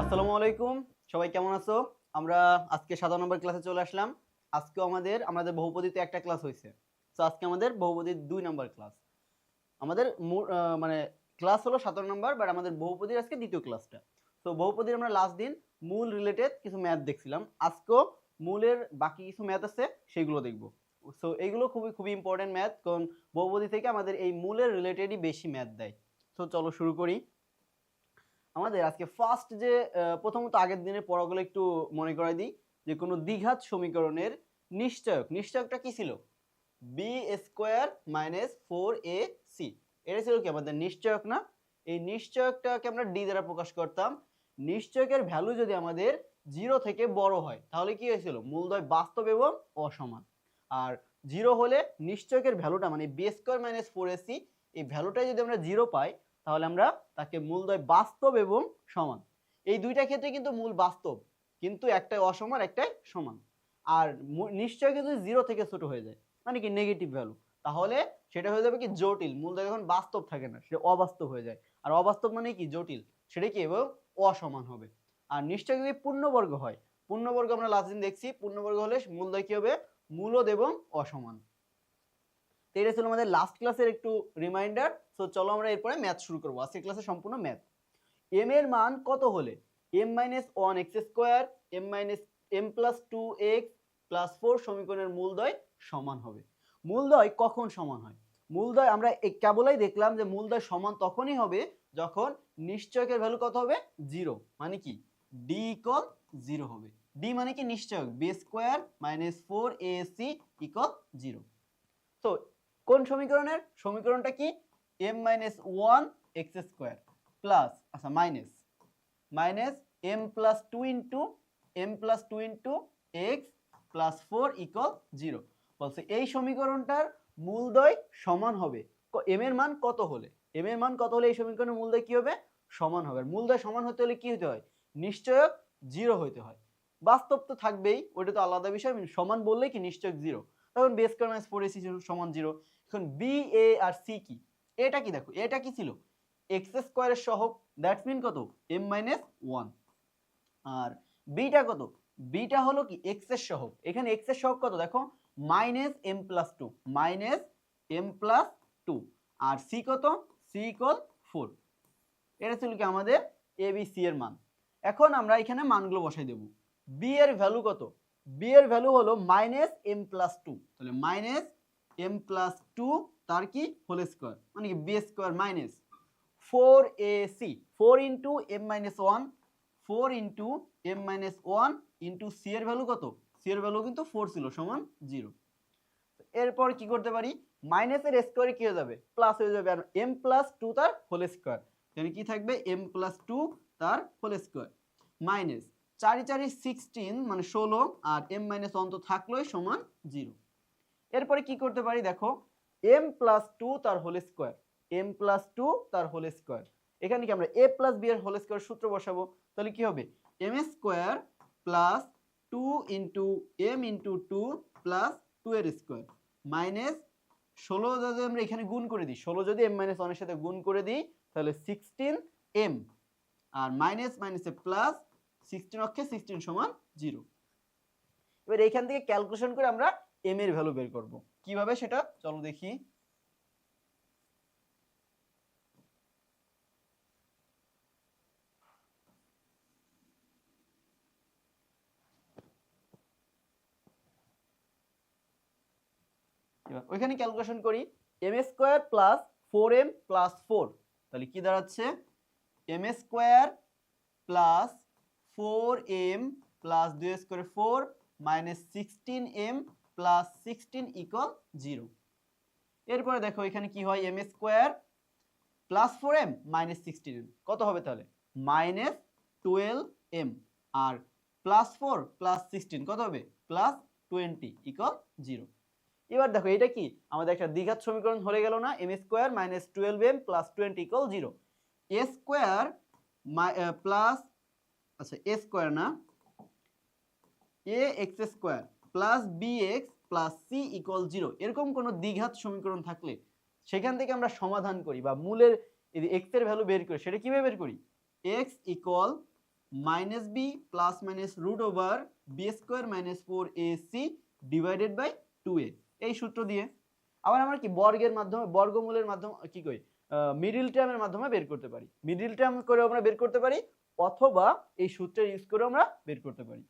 আসসালামু আলাইকুম, সবাই কেমন আছো? আমরা আজকে ৭ নম্বর ক্লাসে চলে আসলাম। আজকেও আমাদের বহুপদীতে একটা ক্লাস হয়েছে। তো আজকে আমাদের বহুপদীর ২ নম্বর ক্লাস। আমাদের মানে ক্লাস হলো ১৭ নম্বর, বাট আমাদের বহুপদীর আজকে দ্বিতীয় ক্লাসটা। তো বহুপদীর আমরা লাস্ট দিন মূল রিলেটেড কিছু ম্যাথ দেখছিলাম। আজকেও মূলের বাকি কিছু ম্যাথ আছে, সেগুলো দেখব। সো এইগুলো খুবই খুবই ইম্পর্টেন্ট ম্যাথ, কারণ বহুপদী থেকে আমাদের এই মূলের রিলেটেডই বেশি ম্যাথ দেয়। তো চলো শুরু করি। আমাদের আজকে ফার্স্ট যে প্রথমত আগের দিনের পড়াগুলো একটু মনে করাই দিই, যে কোনো দ্বিঘাত সমীকরণের নিশ্চয়কটা কি ছিল? B square minus 4ac। এটা ছিল কি আমাদের নিশ্চয়ক না? এই নিশ্চয়কটাকে আমরা ডি দ্বারা প্রকাশ করতাম। নিশ্চয়কের ভ্যালু যদি আমাদের 0 থেকে বড় হয় তাহলে কি হয়েছিল? মূলদ্বয় বাস্তব এবং অসমান। আর 0 হলে নিশ্চয়কের ভ্যালুটা মানে বি স্কোয়ার মাইনাস 4ac, এই ভ্যালুটাই যদি আমরা 0 পাই তাহলে আমরা তাকে মূলদ্বয় বাস্তব এবং সমান। এই দুইটা ক্ষেত্রে কিন্তু মূল বাস্তব, কিন্তু একটাই অসমান একটাই সমান। আর নিশ্চয়কে যদি 0 থেকে ছোট হয়ে যায় মানে কি নেগেটিভ ভ্যালু, তাহলে সেটা হয়ে যাবে কি জটিল। মূলদ্বয় যখন বাস্তব থাকে না, সেটা অবাস্তব হয়ে যায়। আর অবাস্তব মানে কি জটিল, সেটা কি এবং অসমান হবে। আর নিশ্চয় যদি পূর্ণবর্গ হয়, পূর্ণবর্গ আমরা লাস্ট দিন দেখছি, পূর্ণবর্গ হলে মূলদ্বয় কি হবে? মূলদ এবং অসমান। তো এটা ছিল আমাদের লাস্ট ক্লাসের একটু রিমাইন্ডার। সো চলো আমরা এরপরে ম্যাথ শুরু করবো। আজকের ক্লাসে সম্পূর্ণ ম্যাথ। এম এর মান কত হলে M minus 1x square M minus M plus 2x plus 4 সমীকরণের মূলদ্বয় সমান হবে? মূলদ্বয় কখন সমান হয়? মূলদ্বয় আমরা কেবলই দেখলাম যে মূলদ্বয় সমান তখনই হবে যখন নিশ্চয়কের ভ্যালু কত হবে? 0। মানে কি ডি ইকুয়াল 0 হবে। ডি মানে কি নিশ্চয়ক, B square minus 4ac equal 0। তো কোন সমীকরণের? সমীকরণটা কি? M minus 1x square plus minus M plus 2 into X plus 4 equal 0। বলছে এই সমীকরণটার মূলদ্বয় সমান হবে এম এর মান কত হলে? এম এর মান কত হলে এই সমীকরণের মূলদ্বয় কি হবে? সমান হবে। আর মূলদ্বয় সমান হতে হলে কি হতে হয়? নিশ্চয়ক 0 হইতে হয়। বাস্তব তো থাকবেই, ওটা তো আলাদা বিষয়। সমান বললেই কি নিশ্চয়ক 0, তখন বি স্কয়ার মাইনাস 4ac সমান 0। এখন বি, এ আর সি কি? এটা কি দেখো, এটা কি ছিল? এক্স স্কোয়ারের সহগ, দ্যাটস মিন কত? M minus 1। আর বিটা কত? বিটা হলো কি এক্স এর সহগ। এখানে এক্স এর সহগ কত দেখো? মাইনাস এম প্লাস 2 আর সি কত? C equal 4। এটা ছিল কি আমাদের এ বি সি এর মান। এখন আমরা এখানে মানগুলো বসাই দেব। বি এর ভ্যালু কত? বি এর ভ্যালু হলো মাইনাস এম প্লাস 2, তাহলে মাইনাস এম প্লাস 2 তার কি হোল স্কোয়ার, মানে কি B square minus 4ac 4 into M minus 1 4 into M minus 1 into C এর ভ্যালু কত? সি এর ভ্যালু কিন্তু 4 ছিল, সমান 0। এরপর কি করতে পারি? মাইনাসের স্কোয়ারে কি হয়ে যাবে? প্লাস হয়ে যাবে। আর এম প্লাস 2 তার হোল স্কোয়ার, এখানে কি থাকবে? এম প্লাস 2 তার হোল স্কোয়ার মাইনাস 4 4 16 মানে 16, আর এম মাইনাস 1 তো থাকলোই, সমান 0। এরপরে কি করতে পারি দেখো? এম প্লাস 2 তার হোল স্কোয়ার, এম প্লাস 2 তার হোল স্কোয়ার। এখানে কি আমরা এ প্লাস বি এর হোল স্কোয়ার সূত্র বসাবো, তাহলে কি হবে? M square plus 2 into M into 2 plus 2 এর স্কোয়ার মাইনাস 16 যদি আমরা এখানে গুণ করে দিই, 16 যদি এম মাইনাস 1 এর সাথে গুণ করে দিই তাহলে 16 এম, আর মাইনাস মাইনাসে প্লাস 16 অক্ষে 16 সমান 0। এবার এইখান থেকে ক্যালকুলেশন করে আমরা এম এর ভ্যালু বের করব। কিভাবে সেটা চলো দেখি। এবার ওইখানে ক্যালকুলেশন করি। M square plus 4m plus 4, তাহলে কি দাঁড়াচ্ছে? M square plus 4m plus 2 square 4 minus 16m plus 16 equal 0। এরপরে দেখো এখানে কি হয়? M square plus 4m minus 16m কত হবে? তাহলে মাইনাস 12m, আর প্লাস 4 প্লাস 16 কত হবে? Plus 20 equal 0। এবার দেখো এটা কি আমাদের একটা দ্বিঘাত সমীকরণ হয়ে গেল না? M square minus 12m plus 20 equal 0। A square plus, আচ্ছা এ স্কোয়ার না, A X square plus B X plus C equal 0, এরকম কোনো দ্বিঘাত সমীকরণ থাকলে সেখান থেকে আমরা সমাধান করি বা মূলের এই যে x এর ভ্যালু বের করি সেটা কিভাবে বের করি x equal -b plus minus root over B square minus 4ac divided by 2a এই সূত্র দিয়ে। আবার আমরা কি বর্গের মাধ্যমে বর্গমূলের মাধ্যমে কি করি মিডল টার্মের মাধ্যমে বের করতে পারি, মিডল টার্ম করে আমরা বের করতে পারি অথবা এই সূত্রের ইউজ করে আমরা বের করতে পারি।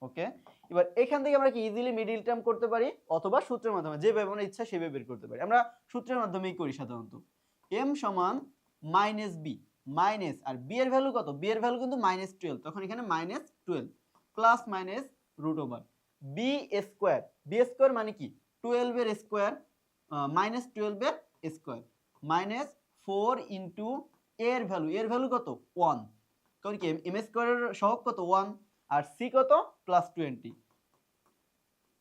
ওকে, এবার এখান থেকে আমরা কি ইজিলি মিডল টার্ম করতে পারি অথবা সূত্রের মাধ্যমে যেভাবে আমরা ইচ্ছা সেভাবে বের করতে পারি। আমরা সূত্রের মাধ্যমেই করি সাধারণত। m সমান -b মাইনাস আর b এর ভ্যালু কত, b এর ভ্যালু কিন্তু -12, তখন এখানে -12 plus minus root over b square, b square মানে কি 12 এর স্কয়ার -12 এর স্কয়ার মাইনাস 4 ইনটু এর ভ্যালু কত 1, কারণ কি m স্কয়ারের সহগ কত 1 আর c কত +20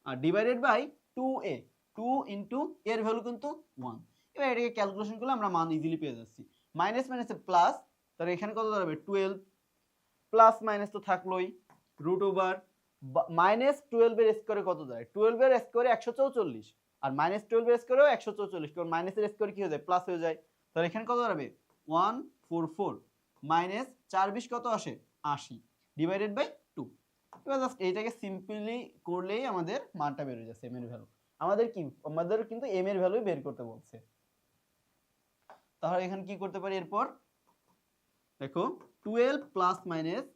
আর ডিভাইডেড বাই 2a, 2 ইনটু এর ভ্যালু কিন্তু 1। এবার এটাকে ক্যালকুলেশন করলে আমরা মান ইজিলি পেয়ে যাচ্ছি। মাইনাস মাইনাসে প্লাস, তাহলে এখানে কত দাঁড়াবে 12 প্লাস মাইনাস তো থাকলোই রুট ওভার -12 এর স্কয়ারে কত দাঁড়ায় 12 এর স্কয়ারে 144 আর -12 এর স্কয়ারেও 144, কারণ মাইনাসের স্কয়ার কি হয়ে যায় প্লাস হয়ে যায়। তাহলে এখানে কত দাঁড়াবে 144 মাইনাস 4 20 কত আসে 80 ডিভাইডেড বাই 2। এবার জাস্ট এইটাকে সিম্পলি করলেই আমাদের মানটা বের হয়ে যাচ্ছে m এর ভ্যালু। আমাদের কিন্তু m এর ভ্যালু বের করতে বলছে। তাহলে এখানে কি করতে পারি এরপর দেখো 12 প্লাস মাইনাস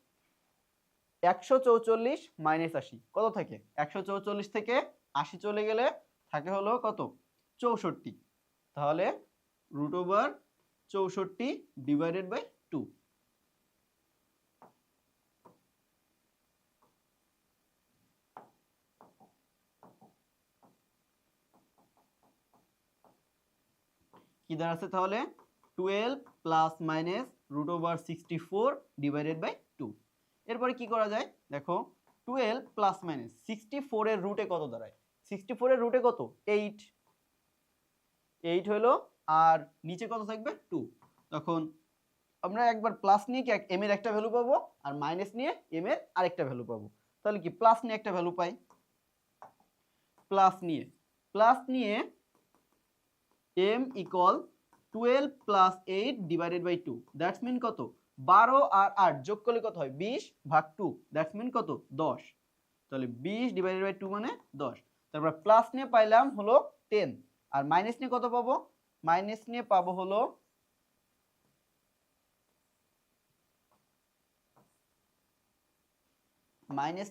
144 মাইনাস 80 কত থাকে 144 থেকে 80 চলে গেলে থাকে হলো কত 64, তাহলে রুট ওভার 64 ডিভাইডেড বাই 2। কি দাঁড়াচ্ছে তাহলে 12 plus minus root over 64 divided by 2। এরপরে কি করা যায় দেখো 12 প্লাস মাইনাস 64 এর রুটে কত দাঁড়ায় 64 এর রুটে কত 8 হলো আর নিচে কত থাকবে 2, তখন আমরা একবার প্লাস নিয়ে কি m এর একটা ভ্যালু পাবো আর মাইনাস নিয়ে m এর আরেকটা ভ্যালু পাবো। তাহলে কি প্লাস নিয়ে একটা ভ্যালু পাই, প্লাস নিয়ে m equal 12 plus 8 divided by 2, that's mean কত 12 আর 8 যোগ করলে কত হয় 20 ভাগ 2, দ্যাটস মিন কত 10। তাহলে 20 ডিভাইডেড বাই 2 মানে 10। তারপর প্লাস নিয়ে পাইলাম হলো 10 আর মাইনাস নিয়ে কত পাবো, মাইনাস নিয়ে পাবো হলো মাইনাস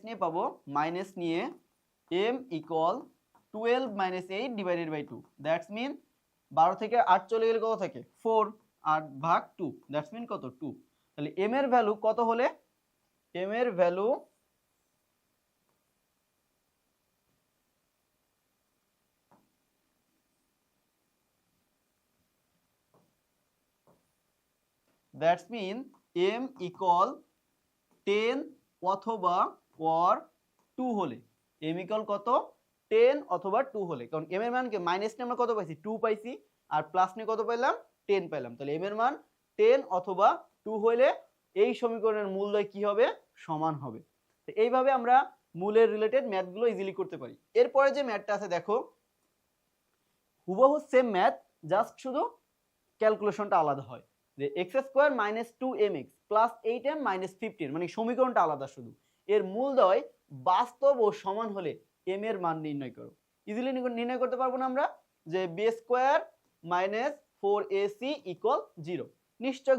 নিয়ে m equal 12 minus 8 divided by 2, that's mean 12 থেকে 8 চলে গেলে কত থাকে 4 8 ভাগ 2, দ্যাটস মিন কত 2। তাহলে m এর ভ্যালু কত হলে m এর value that's mean m equal 10 অথবা or 2 হলে, m ইকুয়াল কত 10 অথবা 2 হলে, কারণ m এর মান কি মাইনাস নিয়ে আমরা কত পাইছি 2 পাইছি আর প্লাস নিয়ে কত পাইলাম 10 পাইলাম। তাহলে m এর মান 10 অথবা 2 হলে এই সমীকরণের মূলদ্বয় কি হবে সমান হবে। তো এইভাবে আমরা মূলের রিলেটেড ম্যাথগুলো ইজিলি করতে পারি। এরপরে যে ম্যাথটা আছে দেখো হুবহু সেম ম্যাথ, জাস্ট শুধু ক্যালকুলেশনটা আলাদা হয় যে x² - 2mx + 8m - 15 মানে সমীকরণটা আলাদা, শুধু এর মূলদ্বয় বাস্তব ও সমান হলে m এর মান নির্ণয় করো। ইজিলি নির্ণয় করতে পারবো না আমরা যে b² - 4ac = 0, নিশ্চয়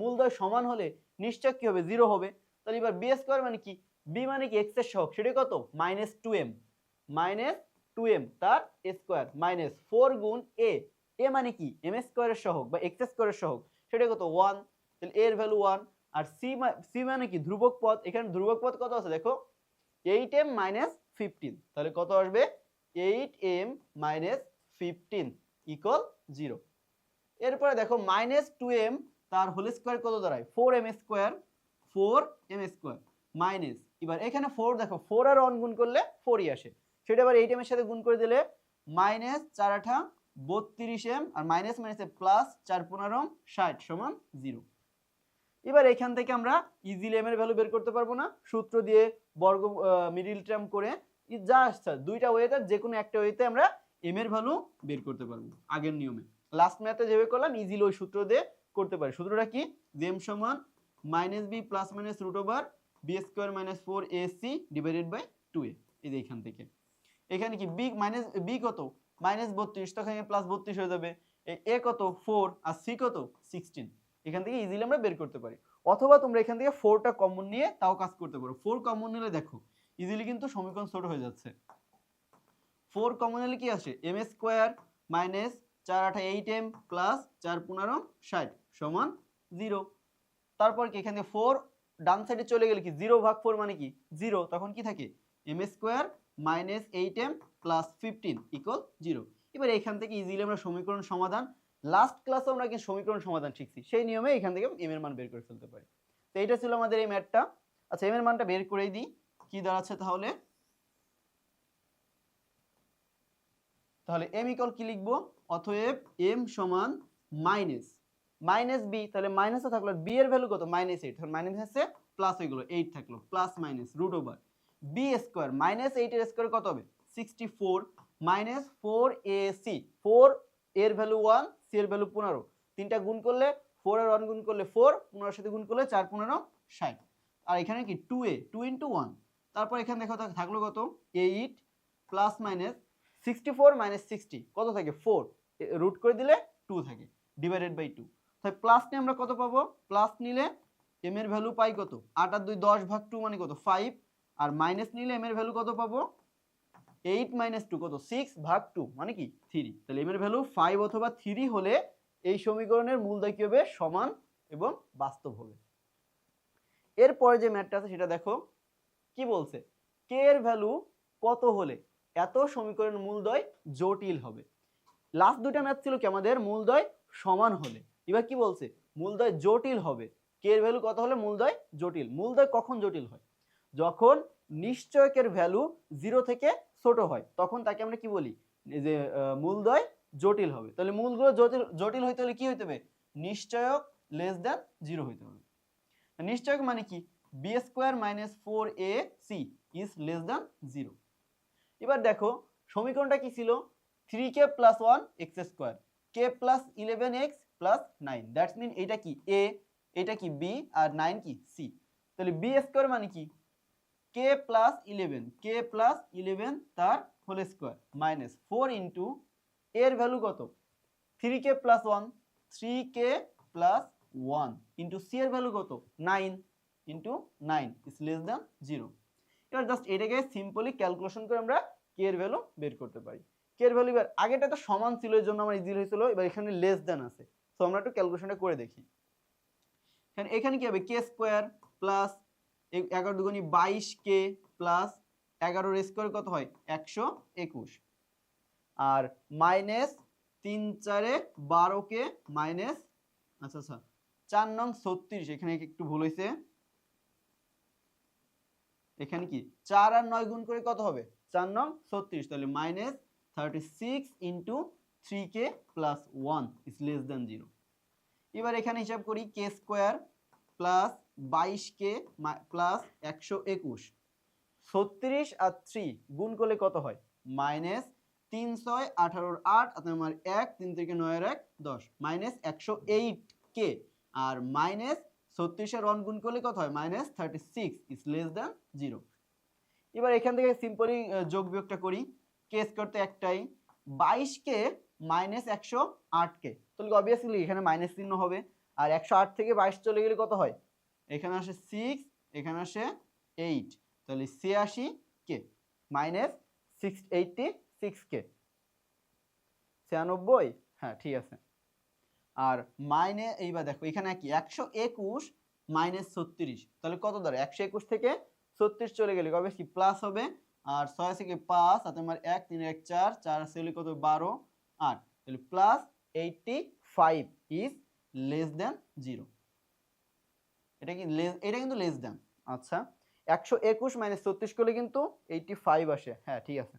মূলদ্বয় সমান হলে নিশ্চয় কি হবে 0 হবে। তাহলে এবার b² মানে কি, b মানে কি x এর সহগ সেটা কত -2m তার স্কয়ার মাইনাস 4 গুণ a, a মানে কি m² এর সহগ বা x² এর সহগ সেটা কত 1, তাহলে a এর ভ্যালু 1 আর c মানে কি ধ্রুবক পদ, এখানে ধ্রুবক পদ কত আছে দেখো 8m - 15, তাহলে কত আসবে 8m - 15 = 0। এরপরে দেখো -2m তার হোল স্কয়ার কত দাঁড়ায় 4m² মাইনাস, এবার এখানে 4 দেখো 4 আর 1 গুণ করলে 4ই আসে, সেটা আবার 8m এর সাথে গুণ করে দিলে -4 8 32m আর মাইনাস মাইনাসে প্লাস 4 15 60 সমান 0। এবার এখান থেকে আমরা ইজিলি m এর ভ্যালু বের করতে পারবো না, সূত্র দিয়ে বর্গ মিডল টার্ম করে যা আসছে দুইটা ওয়েতে যে কোনো একটা ওয়েতে আমরা এম এর ভ্যালু বের করতে পারবো আগের নিয়মে। লাস্ট ম্যাথে যেভাবে করলাম ইজিলি ওই সূত্র দিয়ে করতে পারি। সূত্রটা কি, যে এম সমান minus B plus minus root over B square minus 4ac divided by 2a। এই যে এখান থেকে এখানে কি বি মাইনাস বি কত -32, তখন প্লাস 32 হয়ে যাবে। এ কত 4 আর সি কত 16। এখান থেকে ইজিলি আমরা বের করতে পারি। অথবা তোমরা এখান থেকে 4টা কমন নিয়ে তাও কাজ করতে পারো। 4 কমন নিলে দেখো ইজিলি কিন্তু সমীকরণ ছোট হয়ে যাচ্ছে। 4 কমন নিলে কি আসে, M square minus 4 8 8m plus 4 15 60 সমান 0। তারপর কি এখানে 4 ডান সাইডে চলে গেলে কি 0 ভাগ 4 মানে কি 0, তখন কি থাকে M square minus 8m plus 15 equal 0। এবার এখান থেকে ইজিলি আমরা সমীকরণ সমাধান, লাস্ট ক্লাসে আমরা কি সমীকরণ সমাধান শিখছি সেই নিয়মে এখান থেকে এম এর মান বের করে ফেলতে পারি। তো এটা ছিল আমাদের এই ম্যাথটা। আচ্ছা এম এর মানটা বের করেই দিই, কি দাঁড়াচ্ছে তাহলে এম ইকুয়াল কি লিখবো, অতএব এম সমান মাইনাস বি, তাহলে মাইনাসে থাকলো বি এর ভ্যালু কত -8, তখন মাইনাস আছে প্লাস হয়ে গেল 8 থাকলো plus minus root over B square -8 এর স্কোয়ার কত হবে 64 মাইনাস 4ac, 4 এর ভ্যালু 1, সি এর ভ্যালু 15, তিনটা গুণ করলে 4 আর 1 গুণ করলে 4, 15 এর সাথে গুণ করলে 4 15 60, আর এখানে কি 2a 2 × 1, তারপর এখানে দেখো থাকলো কত 8 প্লাস মাইনাস 64 মাইনাস 60 কত থাকে 4, রুট করে দিলে 2 থাকে ডিভাইডেড বাই 2। তাই প্লাস নিয়ে আমরা কত পাবো, প্লাস নিলে এম এর ভ্যালু পাই কত 8 আর 2 10 ভাগ 2 মানে কত 5, আর মাইনাস নিলে এম এর ভ্যালু কত পাবো 8 মাইনাস 2 কত 6 ভাগ 2 মানে কি 3। তাহলে এম এর ভ্যালু 5 অথবা 3 হলে এই সমীকরণের মূলদ্বয় কি হবে সমান এবং বাস্তব হবে। এরপরে যে ম্যাথটা আছে সেটা দেখো কি বলছে, কে এর ভ্যালু কত হলে এত সমীকরণের মূলদ্বয় জটিল হবে। লাস্ট দুটো ম্যাথ ছিল কি আমাদের মূলদ্বয় সমান হলে, এবার কি বলছে মূলদ্বয় জটিল হবে। কে এর ভ্যালু কত হলে মূলদ্বয় জটিল। মূলদ্বয় কখন জটিল হয়, যখন নিশ্চয়কের ভ্যালু 0 থেকে ছোট হয়, তখন তাকে আমরা কি বলি যে মূলদ্বয় জটিল হবে। তাহলে মূলগুলো জটিল হইতে হলে কি হইতে হবে, নিশ্চয়ক লেস দ্যান 0 হইতে হবে। নিশ্চয়ক মানে কি B square minus 4ac is less than 0। এবার দেখো সমীকরণটা কি ছিল 3k প্লাস 1 এক্স স্কোয়ার কে plus 11x plus 9, that's mean এটা কি a, এটা কি b, আর 9 কি c। তাহলে বি স্কোয়ার মানে কি কে প্লাস 11 তার হোল স্কোয়ার মাইনাস 4 ইন্টু এর ভ্যালু কত 3k plus 1, 3k plus 1 into C এর ভ্যালু কত 9 ইন্টু 9 ইজ লেস দ্যান 0। এবার জাস্ট এটাকে সিম্পলি ক্যালকুলেশন করে আমরা কে এর ভ্যালু বের করতে পারি। কে এর ভ্যালু এবার আগেটা তো সমান ছিল এর জন্য আমার ইজি হয়েছিল, এবার এখানে লেস দ্যান আছে, সো আমরা একটু ক্যালকুলেশনটা করে দেখি। এখানে কি হবে কে স্কোয়ার প্লাস 11 দুগুণী 22k প্লাস 11 এর স্কোয়ার কত হয় 121, আর মাইনাস 3 4 12k মাইনাস আচ্ছা 4 নং 36, এখানে একটু ভুল হয়েছে, এখানে কি 4 আর 9 গুণ করে কত হবে 4 নং 36, তাহলে minus 36 into 3k plus 1 is less than 0। এবার এখানে হিসাব করি কে স্কোয়ার প্লাস 22k প্লাস 121, 36 আর 3 গুণ করলে কত হয় মাইনাস 3 6 18 8 আপনার 1 3 থেকে 9 এর 1 10 মাইনাস 108k, আর মাইনাস 36 আর 1 গুণ করলে কত হয় মাইনাস 36 ইজ লেস দ্যান 0। এবার এখান থেকে সিম্পলি যোগ বিয়োগটা করি, কে স্কোয়ার তো একটাই, 22k মাইনাস 108k, তাহলে অবভিয়াসলি এখানে মাইনাস চিহ্ন হবে, আর 108 থেকে 22 চলে গেলে কত হয় এখানে আসে 6, এখানে আসে 8, তাহলে 86k মাইনাস 686k 96, হ্যাঁ ঠিক আছে। আর মাইনে এইবার দেখো এখানে কি 121 মাইনাস 36, তাহলে কত দাঁড়ায় 121 থেকে 36 চলে গেলে কবে কি প্লাস হবে, আর 6 থেকে 5 আর তোমার 1 3 1 4 4 আছে হলে কত 12 8, তাহলে প্লাস 85 ইজ লেস দ্যান 0। এটা কি এটা কিন্তু লেস দ্যান, আচ্ছা 121 মাইনাস 36 করলে কিন্তু 85 আসে, হ্যাঁ ঠিক আছে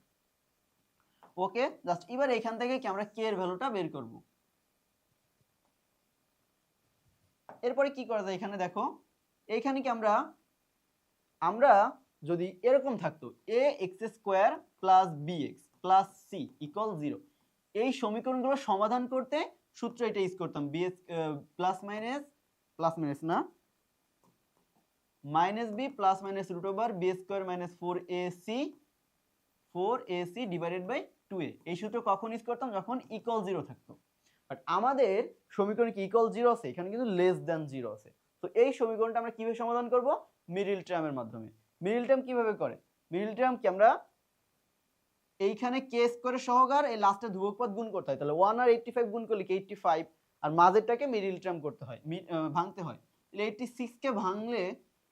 ওকে। জাস্ট এবার এখান থেকে কি আমরা কে এর ভ্যালুটা বের করব। এরপরে কি করা যায়, এখানে দেখো এইখানে কি আমরা যদি এরকম থাকতো a x square plus bx, plus C equal 0। এই সমীকরণগুলো সমাধান করতে সূত্র এটা ইউজ করতাম, বিএস প্লাস মাইনাস না minus B plus minus root over B square minus 4ac divided by 2a। এই সূত্র কখন ইউজ করতাম? যখন ইকুয়াল 0 থাকতো। বাট আমাদের সমীকরণে কি ইকুয়াল 0 আছে? এখানে কিন্তু লেস দ্যান 0 আছে। তো এই সমীকরণটা আমরা কিভাবে সমাধান করব? মিডল টার্মের মাধ্যমে। মিডল টার্ম কিভাবে করে? মিডল টার্ম কি আমরা এইখানে কে স্কোয়ারের সহকার এই লাস্টে ধ্রুবক পদ গুণ করতে হয়। তাহলে 1 আর 85 গুণ করলে কি 85, আর মাঝেরটাকে মিডল টার্ম করতে হয়, ভাঙতে হয়। তাহলে 86 কে ভাঙলে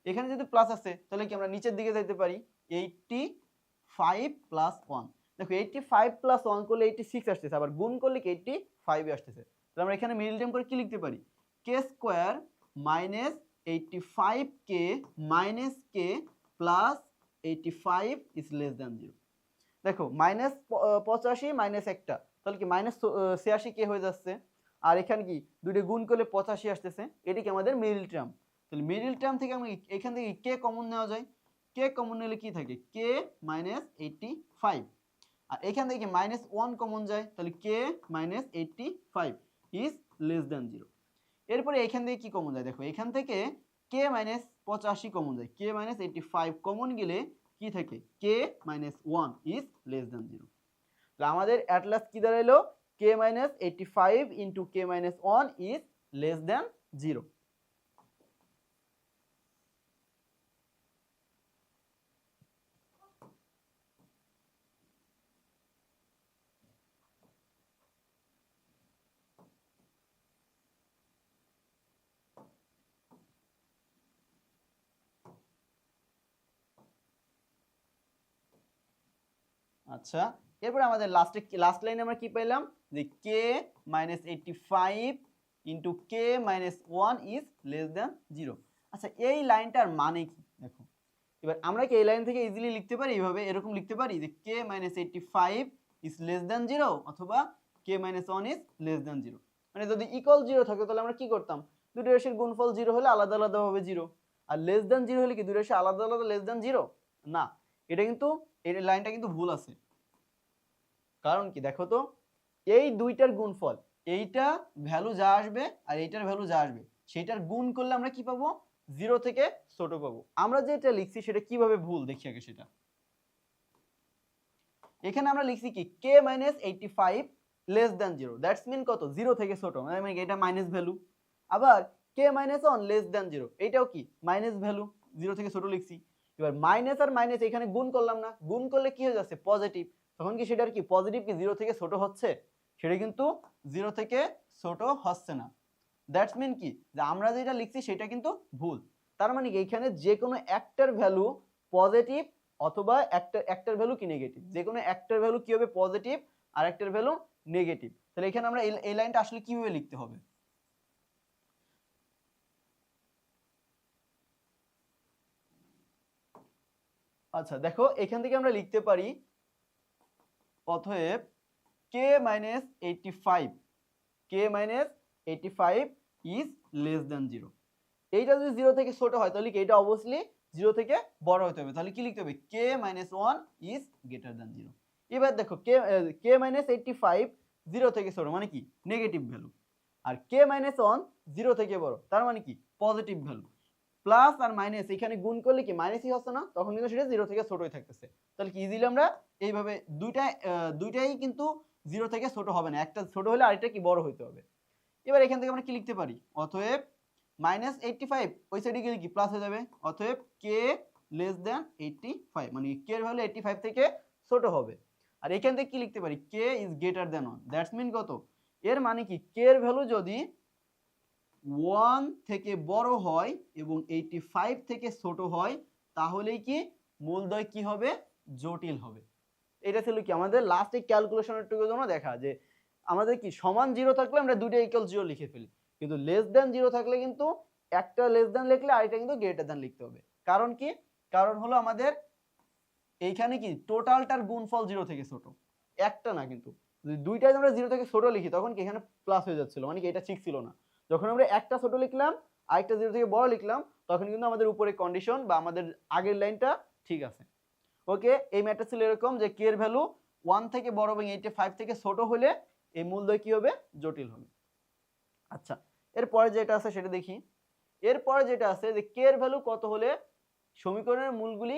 এখানে যদি প্লাস আছে তাহলে কি আমরা নিচের দিকে যাইতে পারি 85 প্লাস 1। দেখো 85 প্লাস 1 করলে 86 আসতেছে, আবার গুণ করলে কি 85 এ আসতেছে। তাহলে আমরা এখানে মিডল টার্ম করে কি লিখতে পারি? K square minus 85k minus K plus 85 is less than 0। দেখো মাইনাস 85 মাইনাস একটা, তাহলে কি মাইনাস 86 কে হয়ে যাচ্ছে, আর এখানে কি দুটো গুণ করলে 85 আসতেছে। এটি কি আমাদের মিডল টার্ম। তাহলে মিডল টার্ম থেকে আমরা এখান থেকে কে কমন নেওয়া যায়, কে কমন নিলে কি থাকে কে মাইনাস 85, আর এখান থেকে মাইনাস 1 কমন যায়, তাহলে কে মাইনাস 85 ইজ লেস দ্যান 0। এরপরে এখান থেকে কি কমন যায়? দেখো এখান থেকে কে মাইনাস 85 কমন যায়, কে মাইনাস 85 কমন গেলে কি থাকে K minus 1 is less than 0। তাহলে আমাদের অ্যাট লাস্ট কি দাঁড়াইলো K minus 85 into K minus 1 is less than 0। আচ্ছা, এরপর আমাদের লাস্ট লাইনে আমরা কি পেলাম যে K minus 85 into K minus 1 is less than 0। আচ্ছা, এই লাইনটার মানে কি? দেখো এবার আমরা কি এই লাইন থেকে ইজিলি লিখতে পারি, এইভাবে এরকম লিখতে পারি যে K minus 85 is less than 0 অথবা কে মাইনাস 1 ইজ লেস দ্যান 0। মানে যদি ইকুয়াল 0 থাকতো তাহলে আমরা কি করতাম, দুটো রাশির গুণফল 0 হলে আলাদা আলাদা ভাবে 0, আর লেস দ্যান 0 হলে কি দুটো রাশি আলাদা আলাদা লেস দ্যান 0? না, এটা কিন্তু এই লাইনটা কিন্তু ভুল আছে। কারণ কি দেখো তো, এই দুইটার গুণফল, এইটা ভ্যালু যা আসবে আর এইটার ভ্যালু যা আসবে সেইটার গুণ করলে আমরা কি পাবো 0 থেকে ছোট পাবো। আমরা যেটা লিখছি সেটা কিভাবে ভুল দেখি আগে সেটা। এখানে আমরা লিখছি কি K minus 85 less than 0, that's mean কত 0 থেকে ছোট, মানে এটা মাইনাস ভ্যালু। আবার কে মাইনাস 1 লেস দ্যান 0, এইটাও কি মাইনাস ভ্যালু, 0 থেকে ছোট লিখছি। এবার মাইনাস আর মাইনাস এখানে গুণ করলাম না, গুণ করলে কি হয়ে যাচ্ছে পজিটিভ, তখন কি সেটার কি পজিটিভ কি 0 থেকে ছোট হচ্ছে? সেটা কিন্তু 0 থেকে ছোট হচ্ছে না। দ্যাটস মিন কি যে আমরা যেটা লিখছি সেটা কিন্তু ভুল। তার মানে কি এখানে যে কোনো একটার ভ্যালু পজিটিভ অথবা একটার ভ্যালু কি নেগেটিভ, যে কোনো একটার ভ্যালু কি হবে পজিটিভ আর একটার ভ্যালু নেগেটিভ। তাহলে এখানে আমরা এই লাইনটা আসলে কিভাবে লিখতে হবে? আচ্ছা দেখো এখান থেকে আমরা লিখতে পারি অতএব কে মাইনাস 85 ইজ লেস দ্যান 0। এইটা যদি 0 থেকে ছোট হয় তাহলে কি এটা অবভিয়াসলি 0 থেকে বড় হতে হবে, তাহলে কি লিখতে হবে কে মাইনাস 1 ইজ গ্রেটার দ্যান 0। এবার দেখো কে মাইনাস 85 0 থেকে ছোট মানে কি নেগেটিভ ভ্যালু, আর কে মাইনাস 1 0 থেকে বড় তার মানে কি পজিটিভ ভ্যালু। প্লাস আর মাইনাস এখানে গুণ করলে কি মাইনাসই হচ্ছে না, তখন কিন্তু সেটা 0 থেকে ছোটই থাকতেছে। তাহলে কি ইজিলি আমরা এইভাবে দুইটাই কিন্তু 0 থেকে ছোট হবে না, একটা ছোট হলে আরেকটা কি বড় হইতে হবে। এবার এখান থেকে আমরা কি লিখতে পারি অতএব মাইনাস 85 ওই সাইডে গেলে কি প্লাস হয়ে যাবে, অতএব কে লেস দ্যান 85 মানে কে এর ভ্যালু 85 থেকে ছোট হবে। আর এখান থেকে কি লিখতে পারি K is greater than 1, that's mean কত, এর মানে কি কে এর ভ্যালু যদি 1 থেকে বড় হয় এবং 85 থেকে ছোট হয় তাহলেই কি মূলদ্বয় কি হবে জটিল হবে। এটা ছিল কি আমাদের লাস্ট এই ক্যালকুলেশনের টুকুর জন্য দেখা যে আমাদের কি সমান 0 থাকলে আমরা দুটো ইকুয়াল 0 লিখে ফেলি, কিন্তু লেস দ্যান 0 থাকলে কিন্তু একটা লেস দ্যান লিখলে আরেকটা কিন্তু গ্রেটার দ্যান লিখতে হবে। কারণ কি, কারণ হলো আমাদের এইখানে কি টোটালটার গুণফল 0 থেকে ছোট, একটা না, কিন্তু যদি দুইটাই আমরা 0 থেকে ছোট লিখি তখন কি এখানে প্লাস হয়ে যাচ্ছিল, মানে কি এটা ঠিক ছিল না। যখন আমরা একটা ছোট লিখলাম আরেকটা 0 থেকে বড় লিখলাম তখন কিন্তু আমাদের উপরে কন্ডিশন বা আমাদের আগের লাইনটা ঠিক আছে। ওকে, এই ম্যাটটা ছিল এরকম যে কে এর ভ্যালু 1 থেকে বড় এবং 85 থেকে ছোট হলে এই মূলদ্বয় কি হবে জটিল হবে। আচ্ছা এরপরে যেটা আছে সেটা দেখি। এরপরে যেটা আছে যে কে এর ভ্যালু কত হলে সমীকরণের মূলগুলি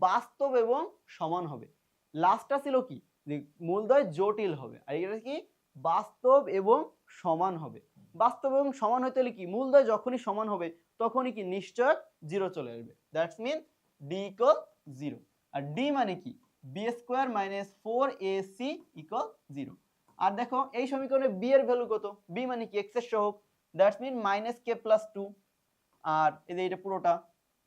বাস্তব এবং সমান হবে। লাস্টটা ছিল কি যে মূলদ্বয় জটিল হবে আর এটা কি বাস্তব এবং সমান হবে। বাস্তব এবং সমান হতে হলে কি মূলদ্বয় যখনই সমান হবে তখনই কি নিশ্চয়ক 0 চলে আসবে। That's mean d equal 0। আর d মানে কি b square minus 4ac equal 0। আর দেখো এই সমীকরণে b এর ভ্যালু কত, b মানে কি x এর সহগ, that's mean minus k plus 2। আর এই যে এটা পুরোটা,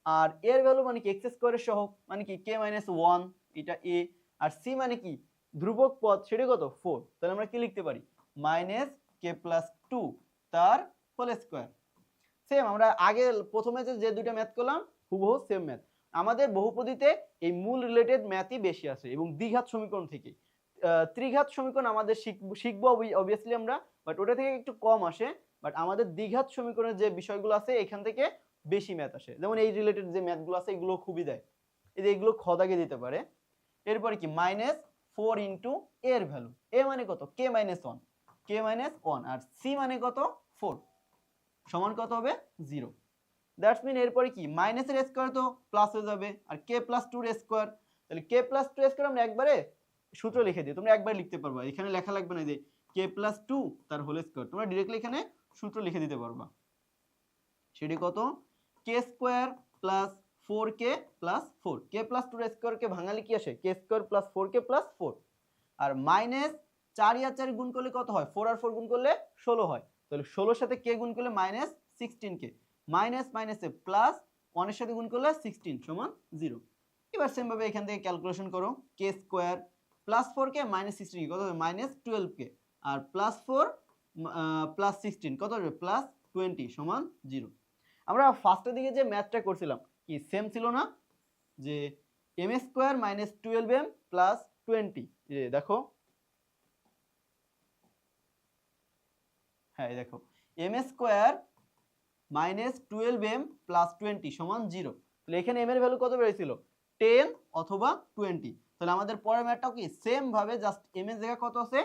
আর এর ভ্যালু মানে কি x স্কয়ারের সহগ মানে কি k মাইনাস 1, এটা a। আর c মানে কি ধ্রুবক পদ সেটা কত 4, তাহলে আমরা কি লিখতে পারি মাইনাস k প্লাস 2 তার হোল স্কয়ার। সেম আমরা আগে প্রথমে যে দুটো ম্যাথ করলাম হুবহু সেম ম্যাথ। আমাদের বহুপদীতে এই মূল রিলেটেড ম্যাথই বেশি আসে এবং দ্বিঘাত সমীকরণ থেকে। ত্রিঘাত সমীকরণ আমাদের শিখবো অবভিয়াসলি আমরা, বাট ওটা থেকে একটু কম আসে। বাট আমাদের দ্বিঘাত সমীকরণের যে বিষয়গুলো আছে এখান থেকে বেশি ম্যাথ আসে। যেমন এই রিলেটেড যে ম্যাথগুলো আছে এগুলো খুবই দেয়, এই যে এগুলো খদাগে দিতে পারে। এরপরে কি মাইনাস 4 ইন্টু এর ভ্যালু, এ মানে কত k মাইনাস 1, k মাইনাস 1 আর c মানে কত 4 সমান কত হবে 0। দ্যাটস মিন এরপরে কি মাইনাসের স্কয়ার তো প্লাস হয়ে যাবে আর k প্লাস 2 এর স্কয়ার, তাহলে k প্লাস 2 এর স্কয়ার আমরা একবারে সূত্র লিখে দিই, তোমরা একবার লিখতে পারবা, এখানে লেখা লাগবে না যে k প্লাস 2 তার হোল স্কয়ার, তোমরা ডাইরেক্টলি এখানে সূত্র লিখে দিতে পারবা। সেটি কত k square plus 4k plus 4, k plus 2 এর স্কয়ার কে ভাঙালে কি আসে k square plus 4k plus 4। আর মাইনাস 4 আর 4 গুণ করলে কত হয় 4 আর 4 গুণ করলে 16 হয়, তাহলে 16 এর সাথে k গুণ করলে মাইনাস 16k, মাইনাস মাইনাসে প্লাস 1 এর সাথে গুণ করলে 16 সমান 0। এবার সেম ভাবে এখান থেকে ক্যালকুলেশন করো k square plus 4k minus 16 কত হবে মাইনাস 12k আর প্লাস 4 প্লাস 16 কত হবে প্লাস 20 সমান 0। আমরা ফার্স্টের দিকে যে ম্যাথটা করছিলাম কি সেম ছিল না যে m square minus 12m plus 20, এই দেখো হ্যাঁ দেখো m square minus 12m plus 20 সমান 0, তাহলে এখানে m এর ভ্যালু কত বেরিয়েছিল 10 অথবা 20। তাহলে আমাদের পরের ম্যাথটাও কি সেম ভাবে জাস্ট m এর জায়গা কত আছে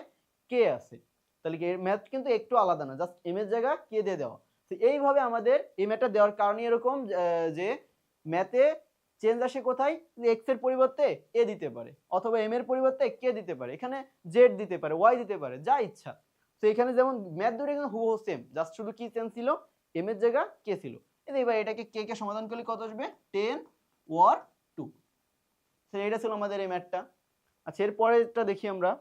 k আছে, তাহলে কি এর ম্যাথ কিন্তু একটু আলাদা না, জাস্ট m এর জায়গা k দিয়ে দেওয়া। তো এইভাবে আমাদের এই ম্যাথটা দেওয়ার কারণে এরকম যে ম্যাথে চেঞ্জ আসে কোথায় x এর পরিবর্তে a দিতে পারে অথবা m এর পরিবর্তে k দিতে পারে, এখানে z দিতে পারে y দিতে পারে যা ইচ্ছা। তো এখানে যেমন ম্যাথ দুটো কিন্তু হুবহু সেম, জাস্ট শুধু কি চেঞ্জ ছিল m এর জায়গা k ছিল। এবার এটাকে k কে সমাধান করলে কত আসবে 10 ওর 2। তো এটা ছিল আমাদের এই ম্যাথটা। আচ্ছা এর পরেরটা দেখি আমরা,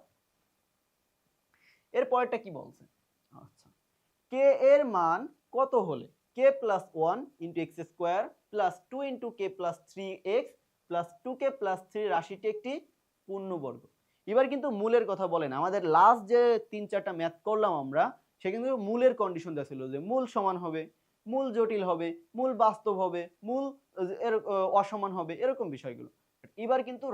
এর পরেরটা কি বলছে। আচ্ছা k এর মান কত হলে k plus 1 into X square plus 2 into k plus 3x plus 2k plus 3 রাশিটি একটি পূর্ণবর্গ। এবার কিন্তু মূলের কথা বলেন, আমাদের লাস্ট যে 3-4টা ম্যাথ করলাম আমরা সে কিন্তু মূলের কন্ডিশন দেওয়া ছিল যে মূল সমান হবে, মূল জটিল হবে, মূল বাস্তব হবে, মূল অসমান হবে, এরকম বিষয়গুলো। এবার কিন্তু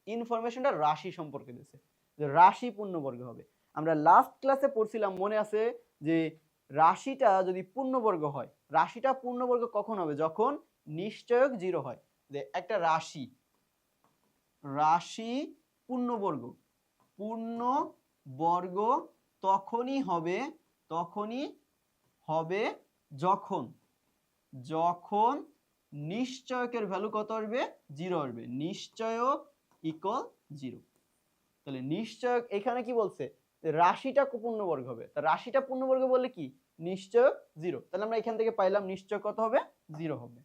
ইনফরমেশনটা রাশি সম্পর্কে দিয়েছে যে রাশি পূর্ণবর্গ হবে। আমরা লাস্ট ক্লাসে পড়ছিলাম মনে আছে যে রাশিটা যদি পূর্ণবর্গ হয়, রাশিটা পূর্ণবর্গ কখন হবে যখন নিশ্চয়ক 0 হয়। যে একটা রাশি পূর্ণবর্গ তখনই হবে যখন নিশ্চয়কের ভ্যালু কত আসবে 0 আসবে, নিশ্চয়ক ইকুয়াল 0। তাহলে নিশ্চয়ক এখানে কি বলছে রাশিটা পূর্ণবর্গ হবে, তা রাশিটা পূর্ণবর্গ বললে কি নিশ্চয়ক 0, তাহলে আমরা এখান থেকে পাইলাম নিশ্চয়ক কত হবে 0 হবে।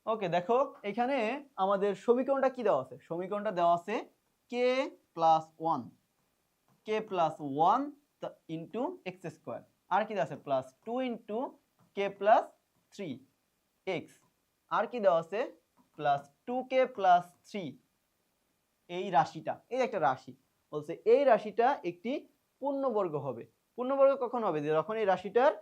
ওকে দেখো এখানে আমাদের সমীকরণটা কি দেওয়া আছে, সমীকরণটা দেওয়া আছে k plus 1 into X square, আর কি দেওয়া আছে plus 2 into k plus 3x, আর কি দেওয়া আছে প্লাস 2k প্লাস 3। এই রাশিটা এই একটা রাশি বলছে এই রাশিটা একটি পূর্ণবর্গ হবে। পূর্ণবর্গ কখন হবে যখন এই রাশিটার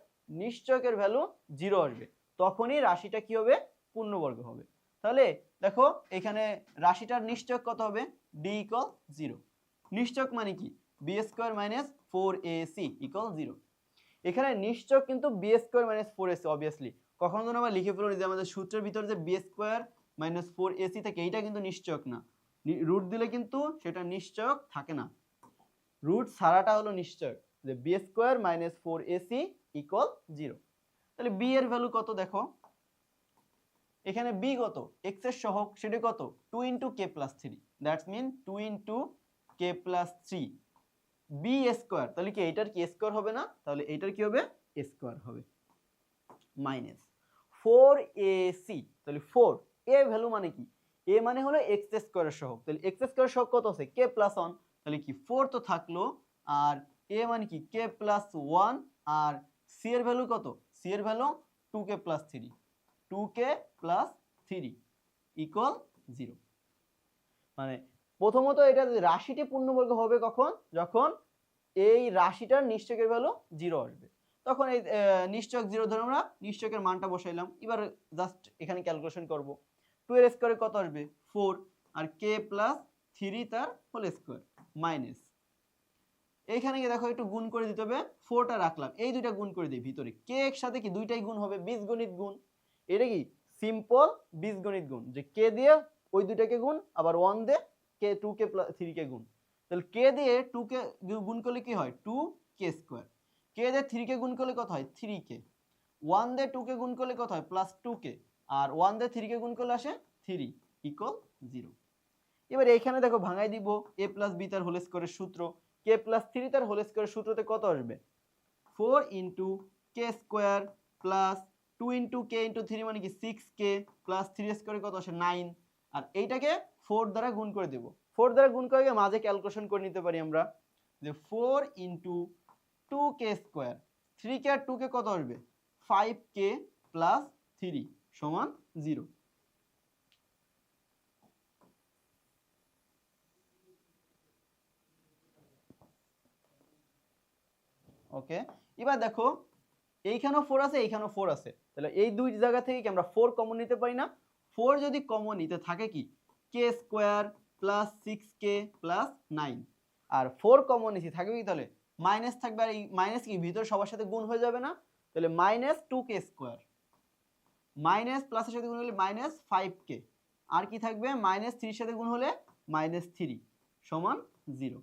নিশ্চয়কের ভ্যালু 0 আসবে, তখনই রাশিটা কি হবে পূর্ণবর্গ হবে। তাহলে দেখো এখানে রাশিটার নিশ্চয়ক কত হবে d ইকুয়াল 0। নিশ্চয়ক মানে কি b square minus 4ac equal 0। এখানে নিশ্চয়ক কিন্তু b square minus 4ac obviously কখনো যেন আমরা লিখে ফেলি যে আমাদের সূত্রের ভিতরে যে b স্কয়ার -4ac থেকে, এইটা কিন্তু নিশ্চয়ক না, রুট দিলে কিন্তু সেটা নিশ্চয়ক থাকে না, রুট ছাড়াটা হলো নিশ্চয়ক, যে b² - 4ac = 0। তাহলে b এর ভ্যালু কত দেখো, এখানে b কত, x এর সহগ, সেটা কত 2 × k + 3, that's mean 2 × k + 3 b²। তাহলে কি এইটার কি স্কয়ার হবে না, তাহলে এইটার কি হবে স্কয়ার হবে, -4ac। তাহলে 4 a ভ্যালু মানে কি, a মানে হলো x² এর সহগ, তাহলে x² এর সহগ কত আছে k + 1, তাহলে কি 4 তো থাকলো, আর a মানে কি k + 1, আর c এর ভ্যালু কত, c এর ভ্যালু 2k + 3, 2k + 3 = 0। মানে প্রথমত এটা রাশিটি পূর্ণবর্গ হবে কখন, যখন এই রাশিটার নিশ্চয়কের ভ্যালু 0 আসবে, তখন এই নিশ্চয়ক 0 ধরে আমরা নিশ্চয়কের মানটা বসাইলাম। এবার জাস্ট এখানে ক্যালকুলেশন করব, 2 এর স্কয়ারে কত আসবে 4, আর k + 3 তার হোল স্কয়ার মাইনাস, এইখানে গিয়ে দেখো একটু গুণ করে দিতে হবে, 4টা রাখলাম, এই দুইটা গুণ করে দিই ভিতরে, k এর সাথে কি দুইটাই গুণ হবে, বীজগণিত গুণ, এটা কি সিম্পল বীজগণিত গুণ, যে k দিয়ে ওই দুইটাকে গুণ, আবার 1 দিয়ে k 2k + 3k গুণ, তাহলে k দিয়ে 2k গুণ করলে কি হয় 2k², k দিয়ে 3k গুণ করলে কত হয় 3k, 1 দিয়ে 2k গুণ করলে কত হয় +2k, আর 1 দিয়ে 3k গুণ করলে আসে 3 = 0। এবার এইখানে দেখো ভাঙাই দিব, a + b তার হোল স্কয়ারের সূত্র, k + 3 তার হোল স্কয়ারের সূত্রতে কত আসবে 4 × k² + 2 × k × 3 মানে কি 6k + 3² কত আসে 9, আর এইটাকে 4 দ্বারা গুণ করে দেব, 4 দ্বারা গুণ করে মাঝে ক্যালকুলেশন করে নিতে পারি আমরা, যে 4 × 2k², 3k আর 2k কত আসবে 5k + 3 = 0। ওকে, এবার দেখো এইখানেও 4 আছে, এইখানেও 4 আছে, তাহলে এই দুই জায়গা থেকে কি আমরা 4 কমন নিতে পারি না, 4 যদি কমন নিতে থাকে কি k² + 6k + 9, আর 4 কমন নিছি থাকবে কি, তাহলে মাইনাস থাকবে, আর এই মাইনাস কি ভিতরে সবার সাথে গুণ হয়ে যাবে না, তাহলে -2k², মাইনাস প্লাসের সাথে গুণ হলে -5k, আর কি থাকবে -3 এর সাথে গুণ হলে -3 = 0।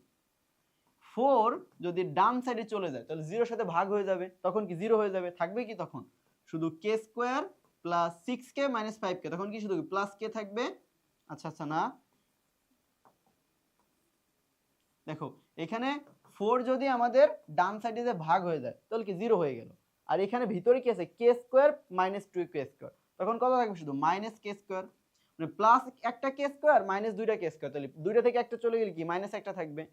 4 যদি ডান সাইডে চলে যায় তাহলে 0 এর সাথে ভাগ হয়ে যাবে, তখন কি 0 হয়ে যাবে, থাকবে কি তখন শুধু k² + 6k - 5k, তখন কি শুধু প্লাস k থাকবে। আচ্ছা আচ্ছা, না দেখো এখানে 4 যদি আমাদের ডান সাইডে যে ভাগ হয়ে যায় তাহলে কি 0 হয়ে গেল, আর এখানে ভিতরে কি আছে k² - 2k², তখন কত থাকবে শুধু -k², মানে প্লাস একটা k² মাইনাস দুইটা k², তাহলে দুইটা থেকে একটা চলে গেলে কি মাইনাস একটা থাকবে,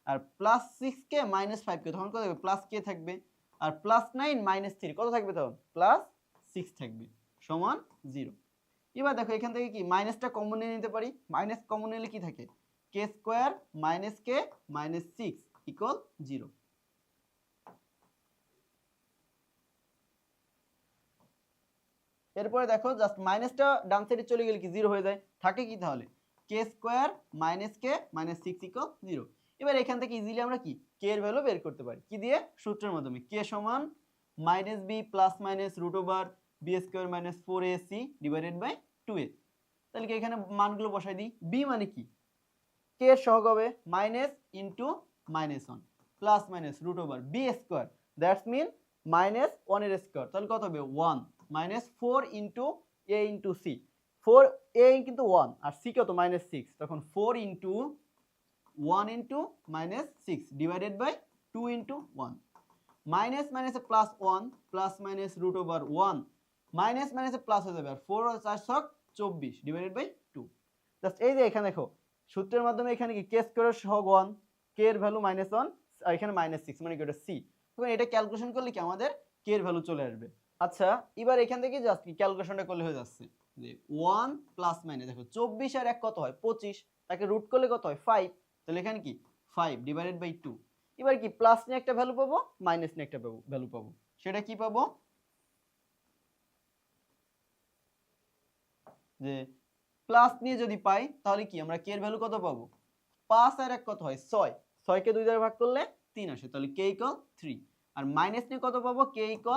আর +6k - 5k তখন কত থাকবে +k থাকবে, আর +9 - 3 কত থাকবে, তখন +6 থাকবে = 0। এবার দেখো এখান থেকে কি মাইনাসটা কমন নিয়ে নিতে পারি, মাইনাস কমন নিলে কি থাকে k² - k - 6 = 0। এরপরে দেখো জাস্ট মাইনাসটা ডান সাইডে চলে গেলে কি 0 হয়ে যায়, থাকে কি তাহলে k² - k - 6 = 0। এবার এখান থেকে ইজিলি আমরা কি k এর ভ্যালু বের করতে পারি, কি দিয়ে সূত্রের মাধ্যমে, k = -b ± √b² - 4ac / 2a। তাহলে কি এখানে মানগুলো বসাই দিই, b মানে কি k এর সহগ হবে minus into -1 plus minus √b², that's mean -1 এর স্কয়ার, তাহলে কত হবে 1 -4 × a × c, 4a কিন্তু 1 আর c কত -6, তখন 4 × 1 × -6 / 2 × 1, মাইনাস মাইনাসে প্লাস 1 প্লাস মাইনাস √1, মাইনাস মাইনাসে প্লাস হয়ে যাবে, আর 4 আর 4 ছক 24 / 2। জাস্ট এই যে এখানে দেখো সূত্রের মাধ্যমে এখানে কি k² এর সহগ 1, k এর ভ্যালু -1, আর এখানে -6 মানে কি এটা c, তখন এটা ক্যালকুলেশন করলে কি আমাদের k এর ভ্যালু চলে আসবে। আচ্ছা এবার এখান থেকে জাস্ট কি ক্যালকুলেশনটা করলে হয়ে যাচ্ছে, যে 1 প্লাস মাইনাস দেখো 24 আর 1 কত হয় 25, তাকে রুট করলে কত হয় 5, তাহলে এখানে কি 5 / 2। এবার কি প্লাস নিয়ে একটা ভ্যালু পাবো, মাইনাস নিয়ে একটা ভ্যালু পাবো, সেটা কি পাবো, যে প্লাস নিয়ে যদি পাই তাহলে কি আমরা k এর ভ্যালু কত পাবো 5 আর 1 কত হয় 6, 6 কে 2 দ্বারা ভাগ করলে 3 আসে, তাহলে k = 3, আর মাইনাস নিয়ে কত পাবো k =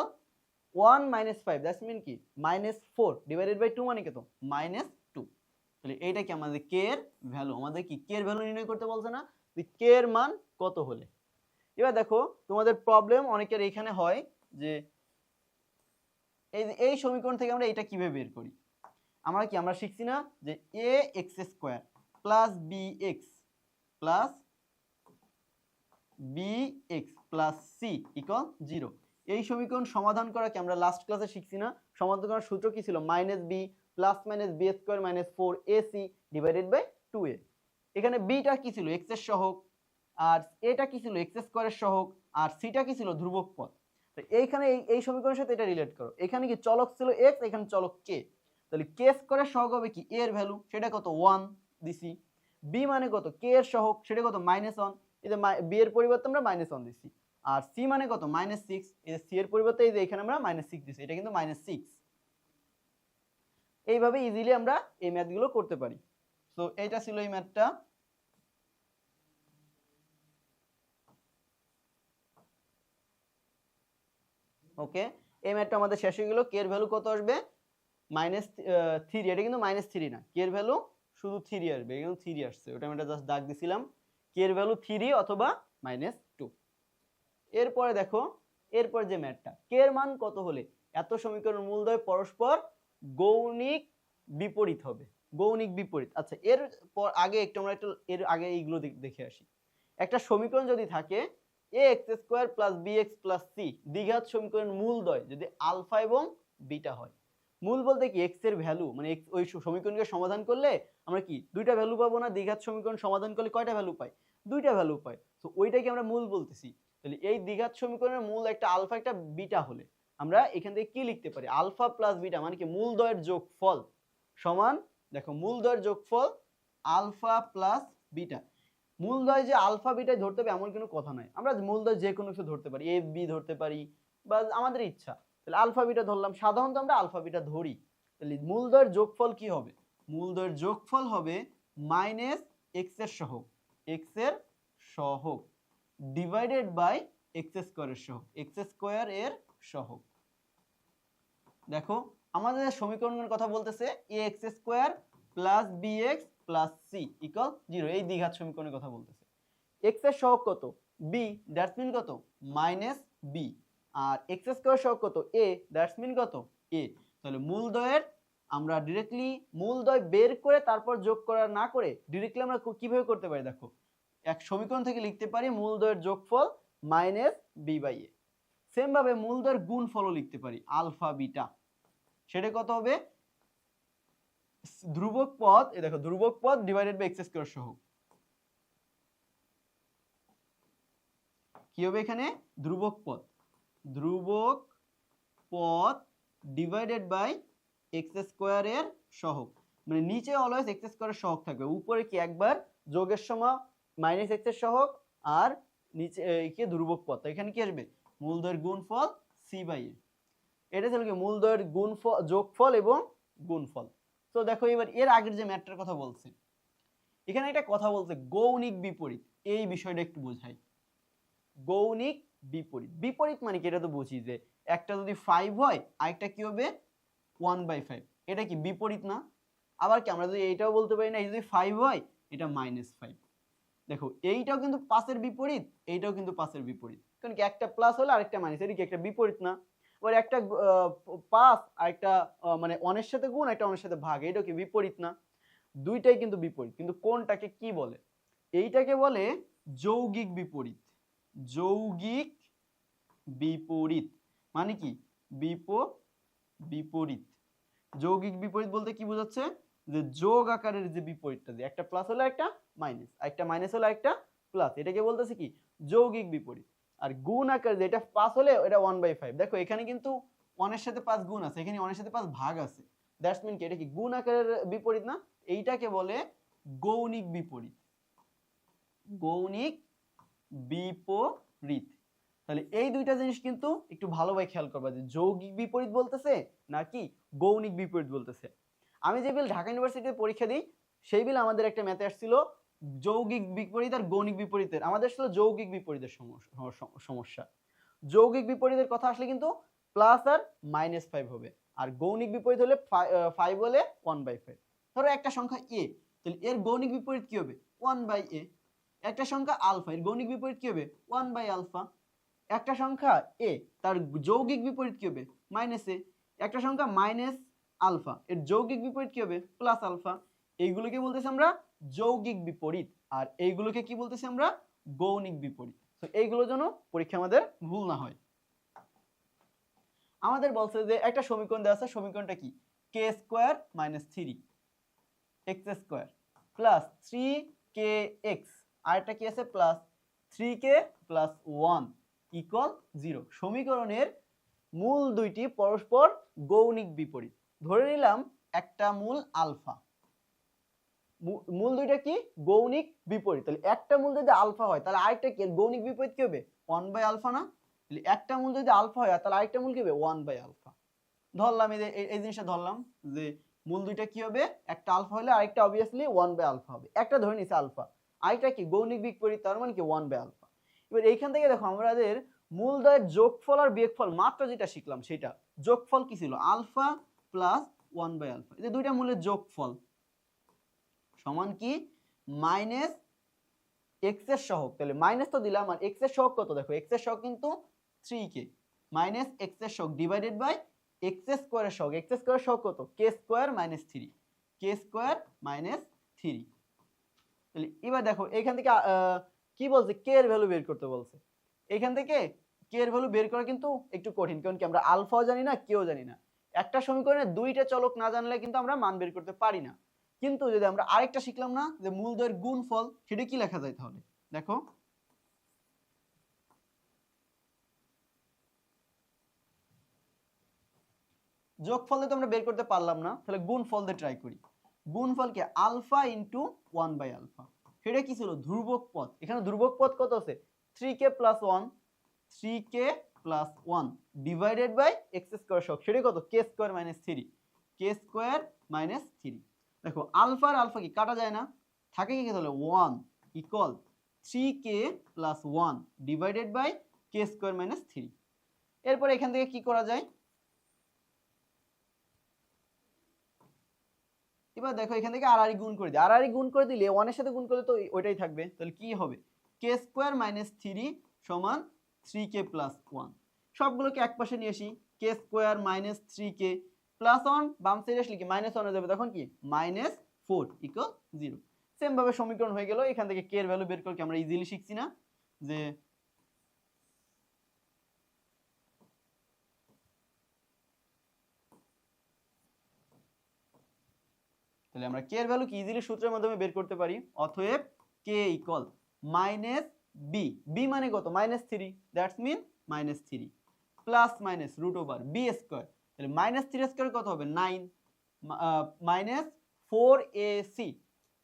1 - 5, দ্যাটস মিন কি -4 / 2 মানে কত -2। তাহলে এইটা কি আমাদের কে এর ভ্যালু, আমাদের কি কে এর ভ্যালু নির্ণয় করতে বলছে না, যে কে এর মান কত হলে। এবার দেখো তোমাদের প্রবলেম অনেকের এখানে হয় যে এই সমীকরণ থেকে আমরা এটা কিভাবে বের করি। আমরা শিখছি না যে A X square plus B X plus B X plus C equal 0। এই সমীকরণ সমাধান করা কি আমরা লাস্ট ক্লাসে শিখছি না। সমাধান করার সূত্র কি ছিল, minus B plus minus B square minus 4ac divided by 2a। এখানে বিটা কি ছিল, এক্স এর সহগ, আর এটা কি ছিল, এক্স স্কোয়ারের সহগ, আর সিটা কি ছিল, ধ্রুবক পদ। তো এইখানে এই সমীকরণের সাথে এটা রিলেট করো। এখানে কি চলক ছিল এক্স, এখানে চলক কে, তাহলে কে স্কোয়ারের সহগ হবে কি এ এর ভ্যালু, সেটা কত 1 দিছি। বি মানে কত, কে এর সহগ, সেটা কত -1, এই যে বি এর পরিবর্তে আমরা -1 দিছি। আর সি মানে কত -6, এই যে সি এর পরিবর্তে এই যে এখানে আমরা -6 দিছি, এটা কিন্তু -6। এইভাবে ইজিলি আমরা এই ম্যাথগুলো করতে পারি। সো এইটা ছিল এই ম্যাথটা। ওকে, এই ম্যাথটা আমাদের শেষ হয়ে গেল। কে এর ভ্যালু কত আসবে, -3। এটা কিন্তু -3 না, কে এর ভ্যালু শুধু 3 আসবে, কিন্তু 3 আসছে, ওটা আমি জাস্ট দাগ দিছিলাম। কে এর ভ্যালু 3 অথবা -2। এরপরে দেখো, এরপর যে ম্যাথটা, কে এর মান কত হলে এত সমীকরণ মূলদ্বয় পরস্পর গৌণিক বিপরীত হবে। গৌণিক বিপরীত, আচ্ছা এর আগে এর আগে এইগুলো দেখে আসি। একটা সমীকরণ যদি থাকে A X square plus B X plus C, দ্বিঘাত সমীকরণ মূলদ্বয় যদি আলফা এবং বিটা হয়। মূল বলতে কি এক্স এর ভ্যালু, মানে ওই সমীকরণকে সমাধান করলে আমরা কি দুইটা ভ্যালু পাবো না, দ্বিঘাত সমীকরণ সমাধান করলে কয়টা ভ্যালু পাই, দুইটা ভ্যালু পাই। তো ওইটাকে আমরা মূল বলতেছি। তাহলে এই দ্বিঘাত সমীকরণের মূল একটা আলফা একটা বিটা হলে আমরা এখান থেকে কি লিখতে পারি, আলফা প্লাস বিটা মানে কি মূলদ্বয়ের যোগফল সমান, দেখো মূলদ্বয়ের যোগফল আলফা প্লাস বিটা। মূলদ্বয় যে আলফা বিটাই ধরতে হবে এমন কোনো কথা নয়, আমরা মূলদ্বয় যে কোনো কিছু ধরতে পারি, এ বি ধরতে পারি বা আমাদের ইচ্ছা। তাহলে আলফা বিটা ধরলাম, সাধারণত আমরা আলফা বিটা ধরি। তাহলে মূলদ্বয়ের যোগফল কি হবে, মূলদ্বয়ের যোগফল হবে -x এর সহগ, x এর সহগ ডিভাইডেড বাই এক্স স্কোয়ারের সহগ, এক্স স্কোয়ার এর সহগ। দেখো আমাদের সমীকরণের কথা বলতেছে A X square plus B X plus C equal 0, এই দ্বিঘাত সমীকরণের কথা বলতেছে। এক্স এর সহগ কত বি, দ্যাটস মিন কত -b, আর এক্স স্কোয়ার সহগ কত এ, দ্যাটস মিন কত এ। তাহলে মূলদ্বয়ের আমরা ডিরেক্টলি মূলদ্বয় বের করে তারপর যোগ করা না করে ডিরেক্টলি আমরা কিভাবে করতে পারি, দেখো এক সমীকরণ থেকে লিখতে পারি মূলদ্বয়ের যোগফল -b/a। সেম ভাবে মূলদ্বয়ের গুণফলও লিখতে পারি আলফা বিটা, সেটা কত হবে ধ্রুবক পদ, এই দেখো ধ্রুবক পদ ডিভাইডেড বাই এক্স স্কয়ার সহগ। কি হবে এখানে, ধ্রুবক পদ ডিভাইডেড বাই এক্স স্কয়ার এর সহগ, মানে নিচে অলওয়েজ এক্স স্কয়ার এর সহগ থাকবে, উপরে কি একবার যোগের সময় -x এর সহগ, আর নিচে কি ধ্রুবক পদ। এখানে কি আসবে মূলদ্বয়ের গুণফল c/a। এটা ছিল কি মূলদ্বয়ের গুণফল, যোগফল এবং গুণফল। তো দেখো এবার এর আগের যে ম্যাথটার কথা বলছে, এখানে একটা কথা বলছে গৌণিক বিপরীত, এই বিষয়টা একটু বোঝাই। গৌণিক বিপরীত, বিপরীত মানে কি, এটা তো বুঝি যে একটা যদি 5 হয় আরেকটা কি হবে 1/5, এটা কি বিপরীত না। আবার কি আমরা যদি এইটাও বলতে পারি না, এই যদি 5 হয় এটা -5। দেখো এইটাও কিন্তু 5 এর বিপরীত, এইটাও কিন্তু 5 এর বিপরীত, কারণ কি একটা প্লাস হলে আরেকটা মাইনাস, এটা কি একটা বিপরীত না। আবার একটা 5 আর একটা মানে 1 এর সাথে গুণ, একটা 1 এর সাথে ভাগ, এটা কি বিপরীত না। দুইটাই কিন্তু বিপরীত, কিন্তু কোনটাকে কি বলে, এইটাকে বলে যৌগিক বিপরীত। যৌগিক বিপরীত মানে কি বিপরীত। যৌগিক বিপরীত বলতে কি বোঝাচ্ছে, যে যোগ আকারের যে বিপরীতটা, যে একটা প্লাস হলে একটা মাইনাস, একটা মাইনাস হলে একটা প্লাস, এটাকে বলতেছে কি যৌগিক বিপরীত। আর গুণ আকার, যে এটা 5 হলে এটা 1/5, দেখো এখানে কিন্তু 1 এর সাথে 5 গুণ আছে, এখানে 1 এর সাথে 5 ভাগ আছে, দ্যাটস মিন কি এটা কি গুণ আকারের বিপরীত না। এইটাকে বলে গৌণিক বিপরীত। গৌণিক বিপরীত। তাহলে এই দুইটা জিনিস কিন্তু একটু ভালোভাবে খেয়াল করবা, যে যৌগিক বিপরীত বলতেছে নাকি গৌণিক বিপরীত বলতেছে। আমি যে বিল ঢাকা ইউনিভার্সিটিতে পরীক্ষা দিই, সেই বিল আমাদের একটা ম্যাথে আসছিল যৌগিক বিপরীত আর গৌণিক বিপরীতের, আমাদের ছিল যৌগিক বিপরীতের সমস্যা। যৌগিক বিপরীতের কথা আসলে কিন্তু প্লাস আর -5 হবে, আর গৌণিক বিপরীত হলে 5 হলে 1/5। ধরো একটা সংখ্যা a, তাহলে এর গৌণিক বিপরীত কি হবে 1/a। একটা সংখ্যা আলফা, এর গৌণিক বিপরীত কি হবে 1/আলফা। একটা সংখ্যা a, তার যৌগিক বিপরীত কি হবে -a। একটা সংখ্যা আলফা, এর যৌগিক বিপরীত কি হবে আলফা। এইগুলোকে বলতেছি আমরা যৌগিক বিপরীত, আর এইগুলোকে কি বলতেছি আমরা গৌণিক বিপরীত। তো এইগুলোর জন্য পরীক্ষা আমাদের ভুল না হয়। আমাদের বলছে যে একটা সমীকরণ দেওয়া আছে, সমীকরণটা কি k² - 3x² প্লাস 3kx, আরেকটা কি আছে প্লাস 3k প্লাস 1 ইকুয়াল 0। সমীকরণের মূল দুইটি পরস্পর গৌণিক বিপরীত। ধরে নিলাম একটা মূল আলফা, মূল দুইটা কি গৌণিক বিপরীত, তাহলে একটা মূল যদি আলফা হয় তাহলে আরেকটা কি গৌণিক বিপরীত কি হবে 1/আলফা না। তাহলে একটা মূল যদি আলফা হয় তাহলে আরেকটা মূল কি হবে 1/আলফা। ধরলাম এই জিনিসটা ধরলাম যে মূল দুইটা কি হবে, একটা আলফা হলে আরেকটা অবভিয়াসলি 1/আলফা হবে। একটা ধরে নিছে আলফা, আরেকটা কি গৌণিক বিপরীত, তার মানে কি 1/আলফা। এবার এইখান থেকে দেখো আমাদের মূলদ্বয়ের যোগফল আর বিয়োগফল মাত্র যেটা শিখলাম সেটা যোগফল কি ছিল আলফা প্লাস 1/আলফা। এই যে দুইটা মূলের যোগফল সমান কি মাইনাস এক্স এর সহগ, তাহলে মাইনাস তো দিলাম, আর এক্স এর সহগ কত দেখো, এক্স এর সহগ কিন্তু 3k মাইনাস এক্স এর সহগ ডিভাইডেড বাই এক্স স্কয়ারের সহগ, এক্স স্কয়ারের সহগ কত k² - 3, k² - 3। তাহলে এবার দেখো এখান থেকে কি বলছে k এর ভ্যালু বের করতে বলছে। এখান থেকে k এর ভ্যালু বের করা কিন্তু একটু কঠিন, কারণ কি আমরা আলফাও জানি না কেও জানি না। একটা সমীকরণে দুইটা চলক না জানলে কিন্তু আমরা মান বের করতে পারি না। কিন্তু যদি আমরা আরেকটা শিখলাম না যে মূলদ্বয়ের গুণফল, সেটা কি লেখা যায় তাহলে দেখো, যোগফল দিয়ে তো আমরা বের করতে পারলাম না, তাহলে গুণফল দিয়ে ট্রাই করি। গুণফল কি আলফা ইনটু 1/আলফা, সেটা কি ছিল ধ্রুবক পদ। এখানে ধ্রুবক পদ কত আছে 3k + 1, 3k + 1 divided by x² সহগ, সেটা কত k² - 3, k² - 3। দেখো আলফা আর আলফা কি কাটা যায় না, থাকে কি তাহলে 1 equal 3k + 1 divided by k² - 3। এরপর এখান থেকে কি করা যায়, এবার দেখো এখান থেকে আর গুণ করে দিই, আর গুণ করে দিলে 1 এর সাথে গুণ করলে তো ওইটাই থাকবে, তাহলে কি হবে k² - 3 সমান 3k + 1। সবগুলোকে একপাশে নিয়ে আসি, k² - 3k প্লাস 1 বাম সাইডে আসলে কি -1 হয়ে যাবে, তখন কি -4 = 0। সেম ভাবে সমীকরণ হয়ে গেল। এখান থেকে k এর ভ্যালু বের করে কি আমরা ইজিলি শিখছি না যে তাহলে আমরা k এর ভ্যালু কি ইজিলি সূত্রের মাধ্যমে বের করতে পারি। অতএব k = -b, b মানে কত -3, that's mean -3 plus minus √b², তাহলে -3² কত হবে 9 -4ac,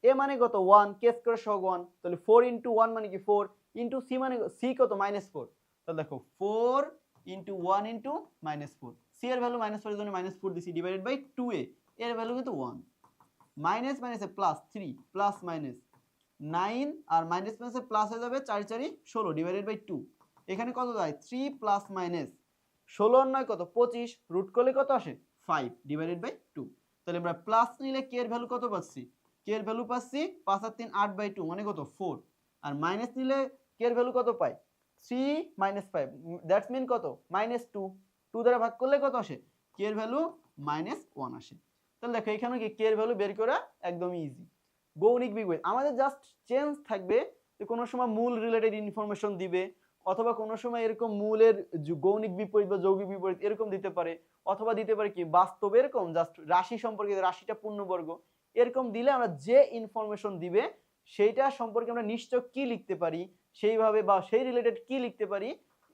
a মানে কত 1, k² সহগ 1, তাহলে 4 * 1 মানে কি 4 * c মানে c কত -4, তাহলে দেখো 4 * 1 * -4, c এর ভ্যালু -4 এর জন্য -4 দিছি ডিভাইডেড বাই 2a, এর ভ্যালু কিন্তু 1, মাইনাস মাইনাসে প্লাস 3 প্লাস মাইনাস 9 আর মাইনাস মাইনাসে প্লাস হয়ে যাবে 4 4 16 ডিভাইডেড বাই 2। এখানে কত যায় 3 প্লাস মাইনাস 16 আর 9 কত 25, রুট করলে কত আসে 5 ডিভাইডেড বাই 2। তাহলে আমরা প্লাস নিলে k এর ভ্যালু কত পাচ্ছি, k এর ভ্যালু পাচ্ছি 5 আর 3 8/2 মানে কত 4, আর মাইনাস নিলে k এর ভ্যালু কত পাই 3 - 5, দ্যাটস মিন কত -2, 2 দ্বারা ভাগ করলে কত আসে k এর ভ্যালু -1 আসে। তাহলে দেখো এখানে কি k এর ভ্যালু বের করা একদমই ইজি। গৌণিক বিপরীত আমাদের জাস্ট চেঞ্জ থাকবে যে কোনো সময় মূল রিলেটেড ইনফরমেশন দিবে, অথবা কোনো সময় এরকম মূলের গৌণিক বিপরীত বা যৌগিক বিপরীত এরকম দিতে পারে, অথবা দিতে পারে কি বাস্তব এরকম জাস্ট রাশি সম্পর্কিত, রাশিটা পূর্ণবর্গ এরকম দিলে আমরা যে ইনফরমেশন দিবে সেইটা সম্পর্কে আমরা নিশ্চয় কি লিখতে পারি সেইভাবে, বা সেই রিলেটেড কি লিখতে পারি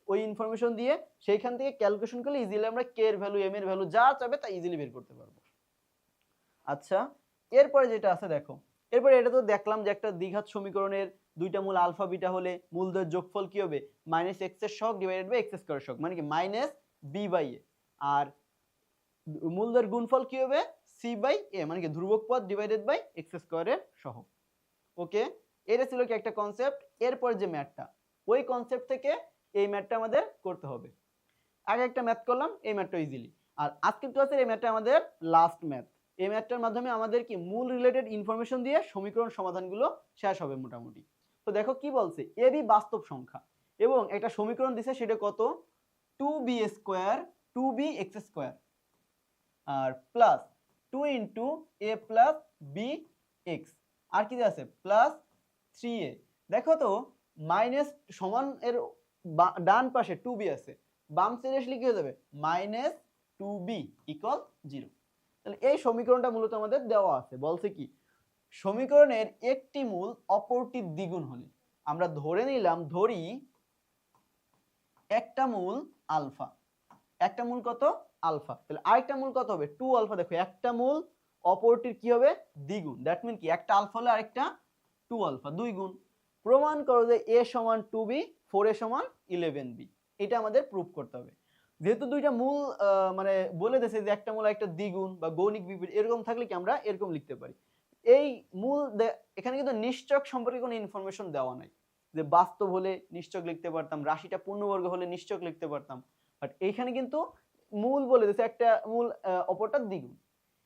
ওই ইনফরমেশন দিয়ে সেইখান থেকে ক্যালকুলেশন করলে ইজিলি আমরা k এর ভ্যালু m এর ভ্যালু যা চাবে তা ইজিলি বের করতে পারবো। আচ্ছা এরপরে যেটা আছে দেখো, এরপরে এটা তো দেখলাম যে একটা দ্বিঘাত সমীকরণের দুইটা মূল আলফা বিটা হলে মূলদ্বয়ের যোগফল কি হবে -x এর সহগ ডিভাইডেড বাই x² সহগ, মানে কি -b/a, আর মূলদ্বয়ের গুণফল কি হবে c/a, মানে কি ধ্রুবক পদ ডিভাইডেড বাই x² এর সহগ। ওকে, এটা ছিল কি একটা কনসেপ্ট। এরপর যে ম্যাথটা, ওই কনসেপ্ট থেকে এই ম্যাথটা আমাদের করতে হবে। আগে একটা ম্যাথ করলাম, এই ম্যাথটা ইজিলি, আর আজকের ক্লাসের এই ম্যাথটা আমাদের লাস্ট ম্যাথ। এই ম্যাথটার মাধ্যমে আমাদের কি মূল রিলেটেড ইনফরমেশন দিয়ে সমীকরণ সমাধানগুলো শেষ হবে মোটামুটি। তো দেখো কি বলছে, এ বি বাস্তব সংখ্যা এবং একটা সমীকরণ দিছে, সেটা কত 2b স্কয়ার 2bx স্কয়ার আর plus 2 into a plus bx, আর কি আছে প্লাস 3a। দেখো তো মাইনাস সমান এর ডান পাশে 2b আছে, বাম সাইডে আসলে কি হয়ে যাবে মাইনাস 2b ইকুয়াল 0। তাহলে এই সমীকরণটা মূলত আমাদের দেওয়া আছে, বলছে কি সমীকরণের একটি মূল অপরটির দ্বিগুণ হলে, আমরা ধরে নিলাম ধরি একটা মূল আলফা, একটা মূল কত আলফা, তাহলে আরেকটা মূল কত হবে 2 আলফা। দেখো একটা মূল অপরটির কি হবে দ্বিগুণ, দ্যাট মিন কি একটা আলফা হলে আরেকটা 2 আলফা, দুই গুণ। প্রমাণ করো যে a সমান 2b 4a সমান 11b, এটা আমাদের প্রুফ করতে হবে। যেহেতু দুইটা মূল মানে বলে দিয়েছে যে একটা মূল একটা দ্বিগুণ বা গৌণিক বিপরীত এরকম থাকলে কি আমরা এরকম লিখতে পারি। এই মূল এখানে কিন্তু নিশ্চক সম্পর্কে কোনো ইনফরমেশন দেওয়া নাই, যে বাস্তব হলে নিশ্চক লিখতে পারতাম, রাশিটা পূর্ণবর্গ হলে নিশ্চক লিখতে পারতাম, বাট এইখানে কিন্তু মূল বলে দিয়েছে একটা মূল অপরটার দ্বিগুণ।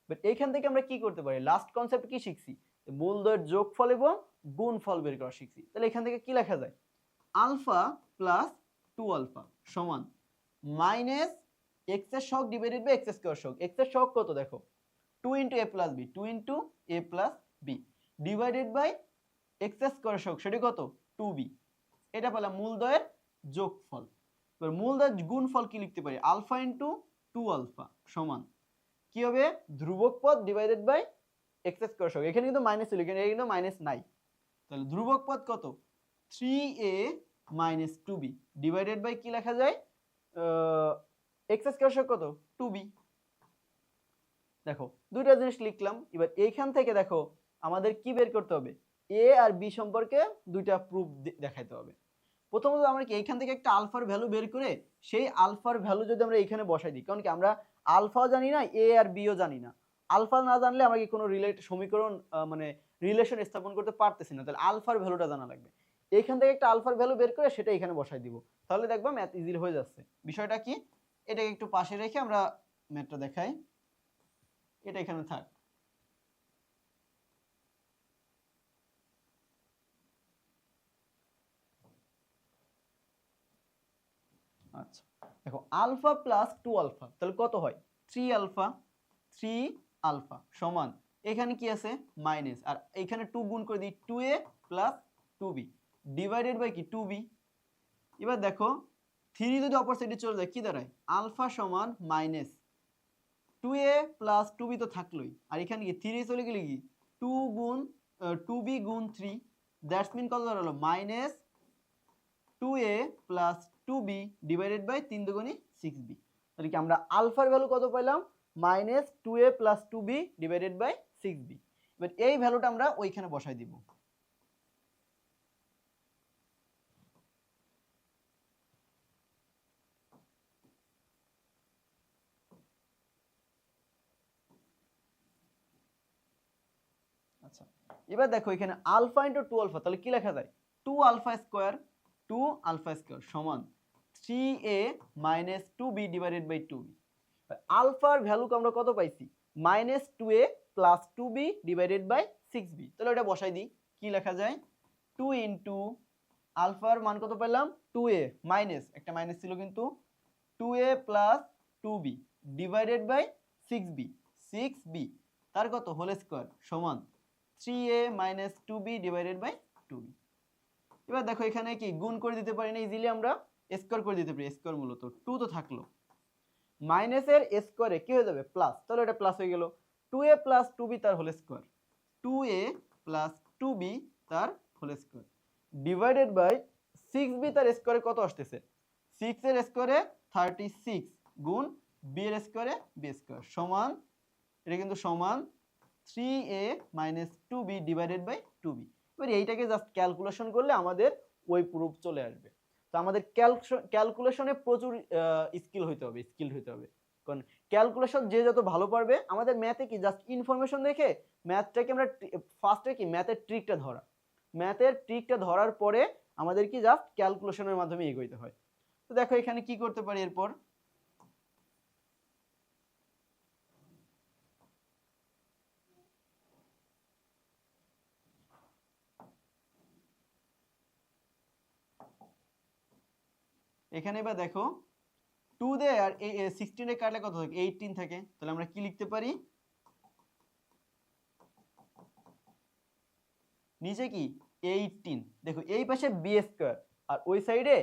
বাট এইখান থেকে আমরা কি করতে পারি, লাস্ট কনসেপ্ট কি শিখছি, মূলদ্বয়ের যোগফল এবং গুণফল বের করা শিখছি। তাহলে এখান থেকে কি লেখা যায়, আলফা প্লাস 2 আলফা সমান মাইনাস এক্স এর সহগ ডিভাইডেড বাই এক্স স্কয়ার সহগ। এক্স এর সহগ কত দেখো 2 into a plus b, 2 into a plus b divided by X square সহগ, সেটা কত 2b। এটা পেলাম মূলদ্বয়ের যোগফল। এবার মূলদ্বয়ের গুণফল কি লিখতে পারি, আলফা ইনটু 2 আলফা সমান কি হবে ধ্রুবক পদ ডিভাইডেড বাই এক্স স্কয়ার সহগ। এখানে কিন্তু মাইনাস ছিল, এখানে কিন্তু মাইনাস নাই, তাহলে ধ্রুবক পদ কত 3a minus 2b divided by কি লেখা যায় এক্স স্কয়ার সহগ কত 2b। দেখো দুইটা জিনিস লিখলাম। এবার এইখান থেকে দেখো আমাদের কি বের করতে হবে, a আর b সম্পর্কে দুইটা প্রুফ দেখাইতে হবে। প্রথমত আমরা কি এইখান থেকে একটা আলফার ভ্যালু বের করে সেই আলফার ভ্যালু যদি আমরা এখানে বসাই দিই, কারণ কি আমরা আলফাও জানি না a আর b ও জানি না, আলফা না জানলে আমরা কি কোনো সমীকরণ মানে রিলেশন স্থাপন করতে পারতেছি না, তাহলে আলফার ভ্যালুটা জানা লাগবে। এইখান থেকে একটা আলফার ভ্যালু বের করে সেটা এখানে বসাই দিব, তাহলে দেখবা ম্যাথ ইজি হয়ে যাচ্ছে। বিষয়টা কি, এটাকে একটু পাশে রেখে আমরা ম্যাথটা দেখাই, এটা এখানে থাক। আচ্ছা দেখো আলফা প্লাস 2 আলফা তাহলে কত হয় 3 আলফা, 3 আলফা সমান এখানে কি আছে মাইনাস, আর এখানে 2 গুণ করে দিই 2a plus 2b divided by কি 2b। এবার দেখো 3 যদি অপর সাইডে চলে যায় কি দাঁড়ায়, আলফা সমান মাইনাস 2a প্লাস 2b তো থাকলোই, আর এখানে কি 3 চলে গেলে কি 2 গুণ 2b গুণ 3, দ্যাটস মিন কত দাঁড়ালো minus 2a plus 2b divided by 3 দুগুণে 6b। তাহলে কি আমরা আলফার ভ্যালু কত পাইলাম minus 2a plus 2b divided by 6b। এবার এই ভ্যালুটা আমরা ওইখানে বসাই দিব। আচ্ছা এবার দেখো এখানে আলফা ইনটু 2 আলফা তাহলে কি লেখা যায় 2 আলফা স্কয়ার 2 আলফা স্কয়ার সমান 3a minus 2b divided by 2b। আলফার ভ্যালু আমরা কত পাইছি minus 2a plus 2b divided by 6b। তাহলে এটা বসাই দিই, কি লেখা যায় 2 ইনটু আলফার মান কত পেলাম 2a মাইনাস একটা মাইনাস ছিল কিন্তু 2a plus 2b divided by 6b, 6b তার কত হোল স্কয়ার সমান 3a minus 2b divided by 2b। এবার দেখো এখানে কি গুণ করে দিতে পারি না, ইজিলি আমরা স্কয়ার করে দিতে পারি, স্কয়ার মূলত 2 তো থাকলো, মাইনাসের স্কয়ারে কি হয়ে যাবে প্লাস, তাহলে এটা প্লাস হয়ে গেল 2a প্লাস 2b তার whole square, 2a plus 2b তার whole square divided by 6b তার স্কয়ারে কত আসতেছে 6 এর স্কয়ারে 36 গুণ b এর স্কয়ারে b স্কয়ার সমান এটা কিন্তু সমান 3a minus 2b divided by 2b। এবার এইটাকে জাস্ট ক্যালকুলেশন করলে আমাদের ওই প্রুফ চলে আসবে। তো আমাদের ক্যালকুলেশনে প্রচুর স্কিল হইতে হবে, কারণ ক্যালকুলেশন যে যত ভালো পারবে, আমাদের ম্যাথে কি জাস্ট ইনফরমেশন দেখে ম্যাথটাকে আমরা ফার্স্টে কি ম্যাথের ট্রিকটা ধরার পরে আমাদের কি জাস্ট ক্যালকুলেশনের মাধ্যমে এগোইতে হয়। তো দেখো এখানে কি করতে পারি, এরপর এখানে এবার দেখো 2 দিয়ে আর 16 এর কাটলে কত থাকে 18 থাকে, তাহলে আমরা কি লিখতে পারি নিচে কি 18, দেখো এই পাশে বি স্কয়ার আর ওই সাইডে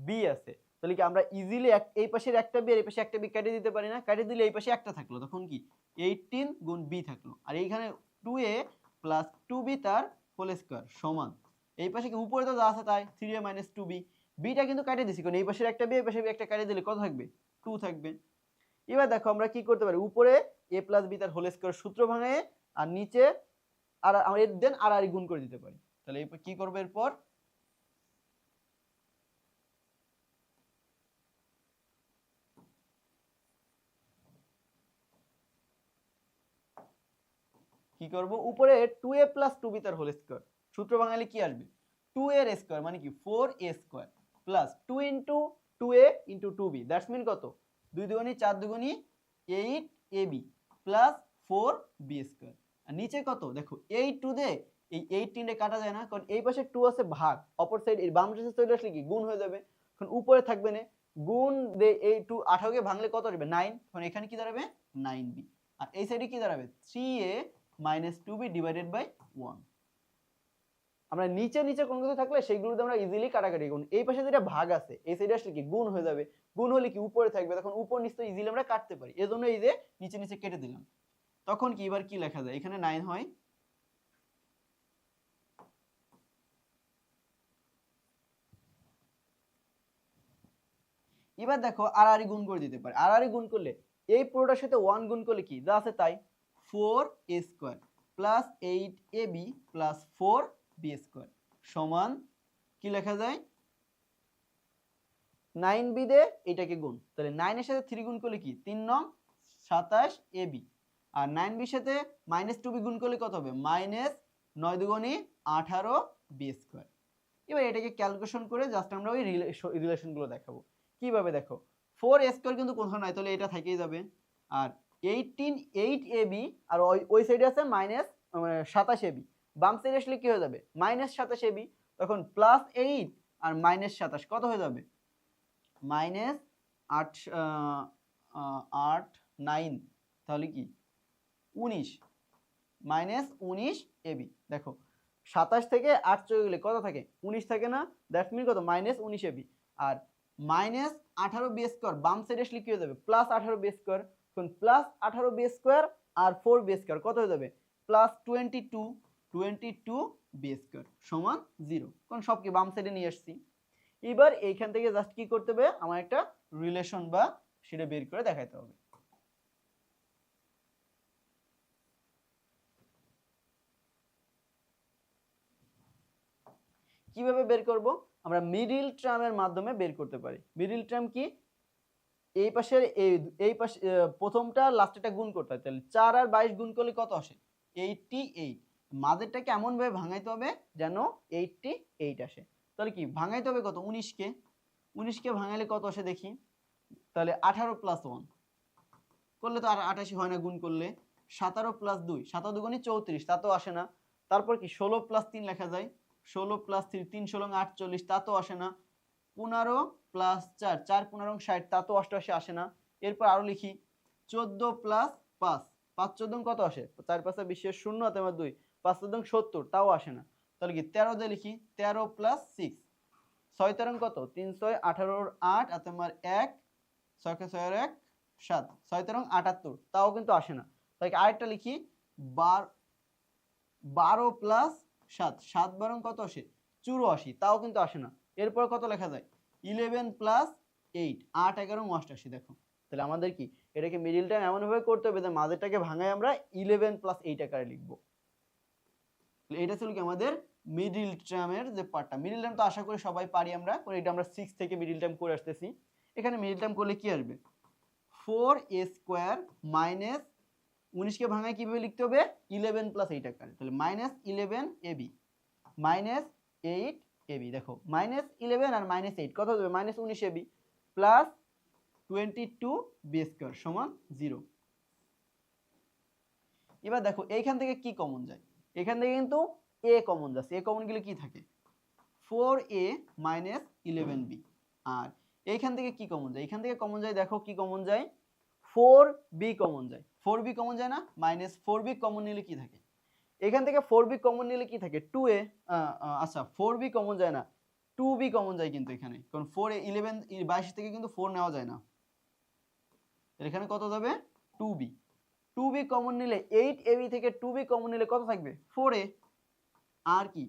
বি আছে, তাহলে কি আমরা ইজিলি এই পাশের একটা বি আর এই পাশে একটা বি কেটে দিতে পারি না? কেটে দিলে এই পাশে একটা থাকলো, তখন কি 18 গুণ বি থাকলো, আর এইখানে 2a প্লাস 2b তার হোল স্কয়ার সমান এই পাশে কি উপরে তো যা আছে তাই 3a মাইনাস 2b, বিটা কিন্তু কেটে দিছি কারণ এই পাশের একটা বি এই পাশের বি একটা কেটে দিলে কত থাকবে 2 থাকবে। এবার দেখো আমরা কি করতে পারি, উপরে a প্লাস b তার হোল স্কয়ার সূত্র ভাঙায়ে আর নিচে আর আমরা এর দেন আর গুণ করে দিতে পারি, তাহলে এরপর কি করবে এরপর কি করব উপরে 2a প্লাস 2b তার হোল স্কয়ার সূত্র বাঙালি কি আসবে 2a এর স্কয়ার মানে কি 4a square plus 2 into 2a into 2b that's mean কত 2 দুগুণী 4 দুগুণী 8ab প্লাস 4b স্কয়ার, আর নিচে কত দেখো 8 2 দে এই 18 এ কাটা যায় না কারণ এই পাশে 2 আছে ভাগ, অপর সাইড এই বাম পাশে চলে আসলে কি গুণ হয়ে যাবে, এখন উপরে থাকবে না গুণ দে এই 2 18 কে ভাঙলে কত আসবে 9, তখন এখানে কি দাঁড়াবে 9b, আর এই সাইডে কি দাঁড়াবে 3a minus 2b divided by 1। আমরা নিচে নিচে কোন কিছু থাকলে সেইগুলোতে আমরা ইজিলি কাটাকাটি করব, এই পাশে যেটা ভাগ আছে এই সাইডে আসলে কি গুণ হয়ে যাবে, গুণ হলে কি উপরে থাকবে, তখন উপর নিচে ইজিলি আমরা কাটতে পারি, এজন্য এই যে নিচে নিচে কেটে দিলাম। তখন কি এবার কি লেখা যায় এখানে 9 হয় এবার দেখো আর গুণ করে দিতে পারে, আর গুণ করলে এই পুরোটার সাথে 1 গুণ করলে কি যা আছে তাই 4a square plus 8ab plus 4b square সমান কি লেখা যায় 9b দে এটাকে গুণ, তাহলে 9 এর সাথে 3 গুণ করলে কি 3 নং 27ab, আর 9b এর সাথে -2b গুণ করলে কত হবে -9 দুগুণী 18b স্কয়ার। এবার এটাকে ক্যালকুলেশন করে জাস্ট আমরা ওই রিলেশনগুলো দেখাবো কিভাবে, দেখো 4a স্কয়ার কিন্তু কোথাও নাই তাহলে এটা থেকেই যাবে, আর 8ab আর ওই সাইডে আছে -27ab, বাম সাইডে আসলে কি হয়ে যাবে -27ab, তখন +8 আর -27 কত হয়ে যাবে -8 9 তাহলে কি 19 -19ab, দেখো 27 থেকে 8 চলে গেলে কত থাকে 19 থাকে না, দ্যাটস মিন কত -19ab, আর -18b স্কয়ার বাম সাইডে আসলে কি হয়ে যাবে +18b স্কয়ার, তখন +18b স্কয়ার আর 4b স্কয়ার কত হয়ে যাবে +22b স্কয়ার সমান 0, কারণ সব কি বাম সাইডে নিয়ে আসছি। এবার এইখান থেকে জাস্ট কি করতে হবে আমার একটা রিলেশন বা সেটা বের করে দেখাইতে হবে। কিভাবে বের করব, আমরা মিডল টার্মের মাধ্যমে বের করতে পারি। মিডল টার্ম কি এই পাশের এই পাশে প্রথমটা লাস্টেরটা গুণ করতে হয়, তাহলে 4 আর 22 গুণ করলে কত আসে 88, মাঝেরটাকে এমন ভাবে ভাঙাইতে হবে যেন 88 আসে, তাহলে কি ভাঙাইতে হবে কত 19 কে ভাঙাইলে কত আসে দেখি, তাহলে 18 + 1 করলে তো আর 88 হয় না গুণ করলে, 17 + 2 7 দুগুণী 34 তা তো আসে না, তারপর কি 16 + 3 লেখা যায় 16 + 3 3 16 48 তা তো আসে না, 15 + 4 4 15 60 তা তো 88 আসে না, এরপর আরো লিখি 14 + 5 5 14 কত আসে 4 5 20 0 আর 2 5 14 70 তাও আসে না, তাহলে কি 13 দিয়ে লিখি 13 + 6 6 13 কত 3 6 18 8 আর তোমার 1 6 6 আর 1 7 6 13 78 তাও কিন্তু আসে না, তাহলে আরেকটা লিখি 12 + 7 7 12 কত আসে 84 তাও কিন্তু আসে না, এরপর কত লেখা যায় 11 + 8 8 11 88, দেখো তাহলে আমাদের কি এটাকে মিডল টার্ম এমন ভাবে করতে হবে যে মাঝেরটাকে ভাঙায় আমরা 11 + 8 আকারে লিখব, তাহলে এটা ছিল কি আমাদের মিডল টার্মের যে পার্টটা। মিডল টার্ম তো আশা করি সবাই পারি আমরা, কারণ এটা আমরা 6 থেকে মিডল টার্ম করে আসতেছি। এখানে মিডল টার্ম করলে কি আসবে 4a স্কয়ার মাইনাস 19 কে ভাঙায় কিভাবে লিখতে হবে 11 + 8 আকারে, তাহলে -11ab -8ab, দেখো -11 আর -8 কত হবে -19ab প্লাস 22b স্কয়ার সমান 0। এবার দেখো এইখান থেকে কি কমন যায়, এখান থেকে কিন্তু a কমন যাচ্ছে, a কমন গেলে কি থাকে 4a - 11b, আর এইখান থেকে কি কমন যায়? এখান থেকে কমন যায়, দেখো কি কমন যায়, 4b কমন যায়। 4b কমন যায় না? -4b কমন নিলে কি থাকে? এখান থেকে 4b কমন নিলে কি থাকে? 2a। আচ্ছা 4b কমন যায় না, 2b কমন যায় কিন্তু এখানে, কারণ 4 এ 11 22 থেকে কিন্তু 4 নেওয়া যায় না। এখানে কত যাবে? 2b। 2b কমন নিলে 8ab থেকে 2b কমন নিলে কত থাকবে? 4a। আর কি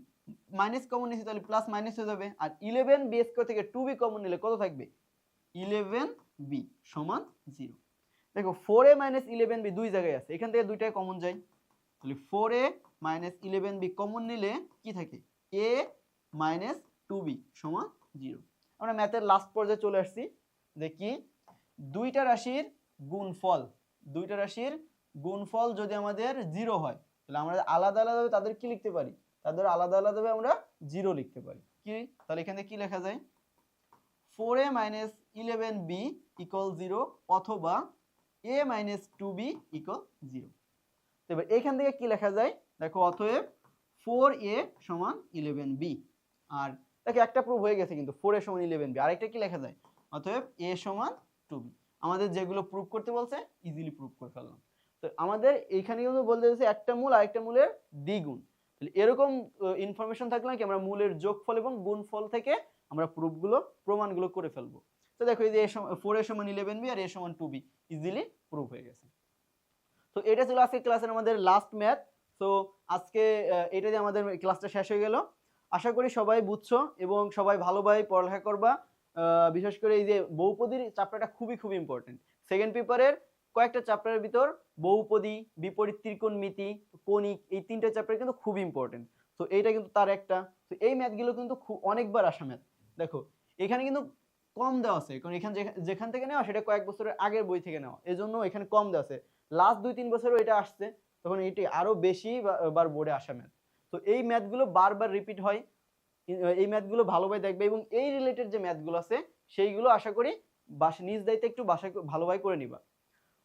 মাইনাস কমন নিছি, তাহলে প্লাস মাইনাস হয়ে যাবে। আর 11b স্কয়ার থেকে 2b কমন নিলে কত থাকবে? 11b সমান 0। দেখো 4a 11b দুই জায়গায় আছে, এখান থেকে দুইটাই কমন যায়, তাহলে 4a 11b কমন নিলে কি থাকে? a 2b সমান 0। আমরা ম্যাথের লাস্ট পর্যায়ে চলে আসছি। দেখি দুইটা রাশির গুণফল যদি আমাদের 0 হয়, তাহলে আমরা আলাদা আলাদাভাবে তাদের কি লিখতে পারি? তাদের আলাদা আলাদাভাবে আমরা 0 লিখতে পারি। কি? তাহলে এখানে কি লেখা যায়? 4a 11b = 0 অথবা a 2b = 0। তো এবার এখান থেকে কি লেখা যায়? দেখো অতএব 4a সমান 11b। আর দেখো একটা প্রুফ হয়ে গেছে কিন্তু, 4a সমান 11b। আরেকটা কি লেখা যায়? অতএব a সমান 2b। আমাদের যেগুলো প্রুফ করতে বলছে ইজিলি প্রুফ করে ফেললাম। তো আমাদের এইখানে কিন্তু বলতে চাইছে একটা মূল আরেকটা মূলের দ্বিগুণ। তাহলে এরকম ইনফরমেশন থাকলে কি আমরা মূলের যোগফল এবং গুণফল থেকে আমরা প্রমাণগুলো করে ফেলবো। তো দেখো এই যে 4a সমান 11b আর a সমান 2b ইজিলি প্রুফ হয়ে গেছে। তো এটা ছিল আজকে ক্লাসের আমাদের লাস্ট ম্যাথ। তো আজকে এটা দিয়ে আমাদের ক্লাসটা শেষ হয়ে গেল। আশা করি সবাই বুঝছো এবং সবাই ভালোভাবে পড়ালেখা করবা। বিশেষ করে এই যে বহুপদীর চ্যাপ্টারটা খুবই ইম্পর্টেন্ট। সেকেন্ড পেপারের কয়েকটা চ্যাপ্টারের ভিতর বহুপদী, বিপরীত ত্রিকোণমিতি, কণিক, এই তিনটা চ্যাপ্টার কিন্তু খুব ইম্পর্টেন্ট। তো এইটা কিন্তু তার একটা। তো এই ম্যাথগুলো কিন্তু অনেকবার আসা ম্যাথ। দেখো এখানে কিন্তু কম দেওয়া আছে, কারণ এখানে যেখান থেকে নেওয়া সেটা কয়েক বছরের আগের বই থেকে নেওয়া, এজন্য এখানে কম দেওয়া আছে। লাস্ট 2-3 বছরও এটা আসছে, তখন এটি আরো বেশি বার বোর্ডে আসা ম্যাথ। তো এই ম্যাথগুলো বারবার রিপিট হয়, এই ম্যাথগুলো ভালোভাবে দেখবে এবং এই রিলেটেড যে ম্যাথগুলো আছে সেইগুলো আশা করি নিজ দায়িত্বে একটু ভালোভাবে করে নিবা।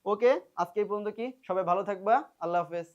ওকে, আজকে এই পর্যন্ত। কি সবাই ভালো থাকবা। আল্লাহ হাফেজ।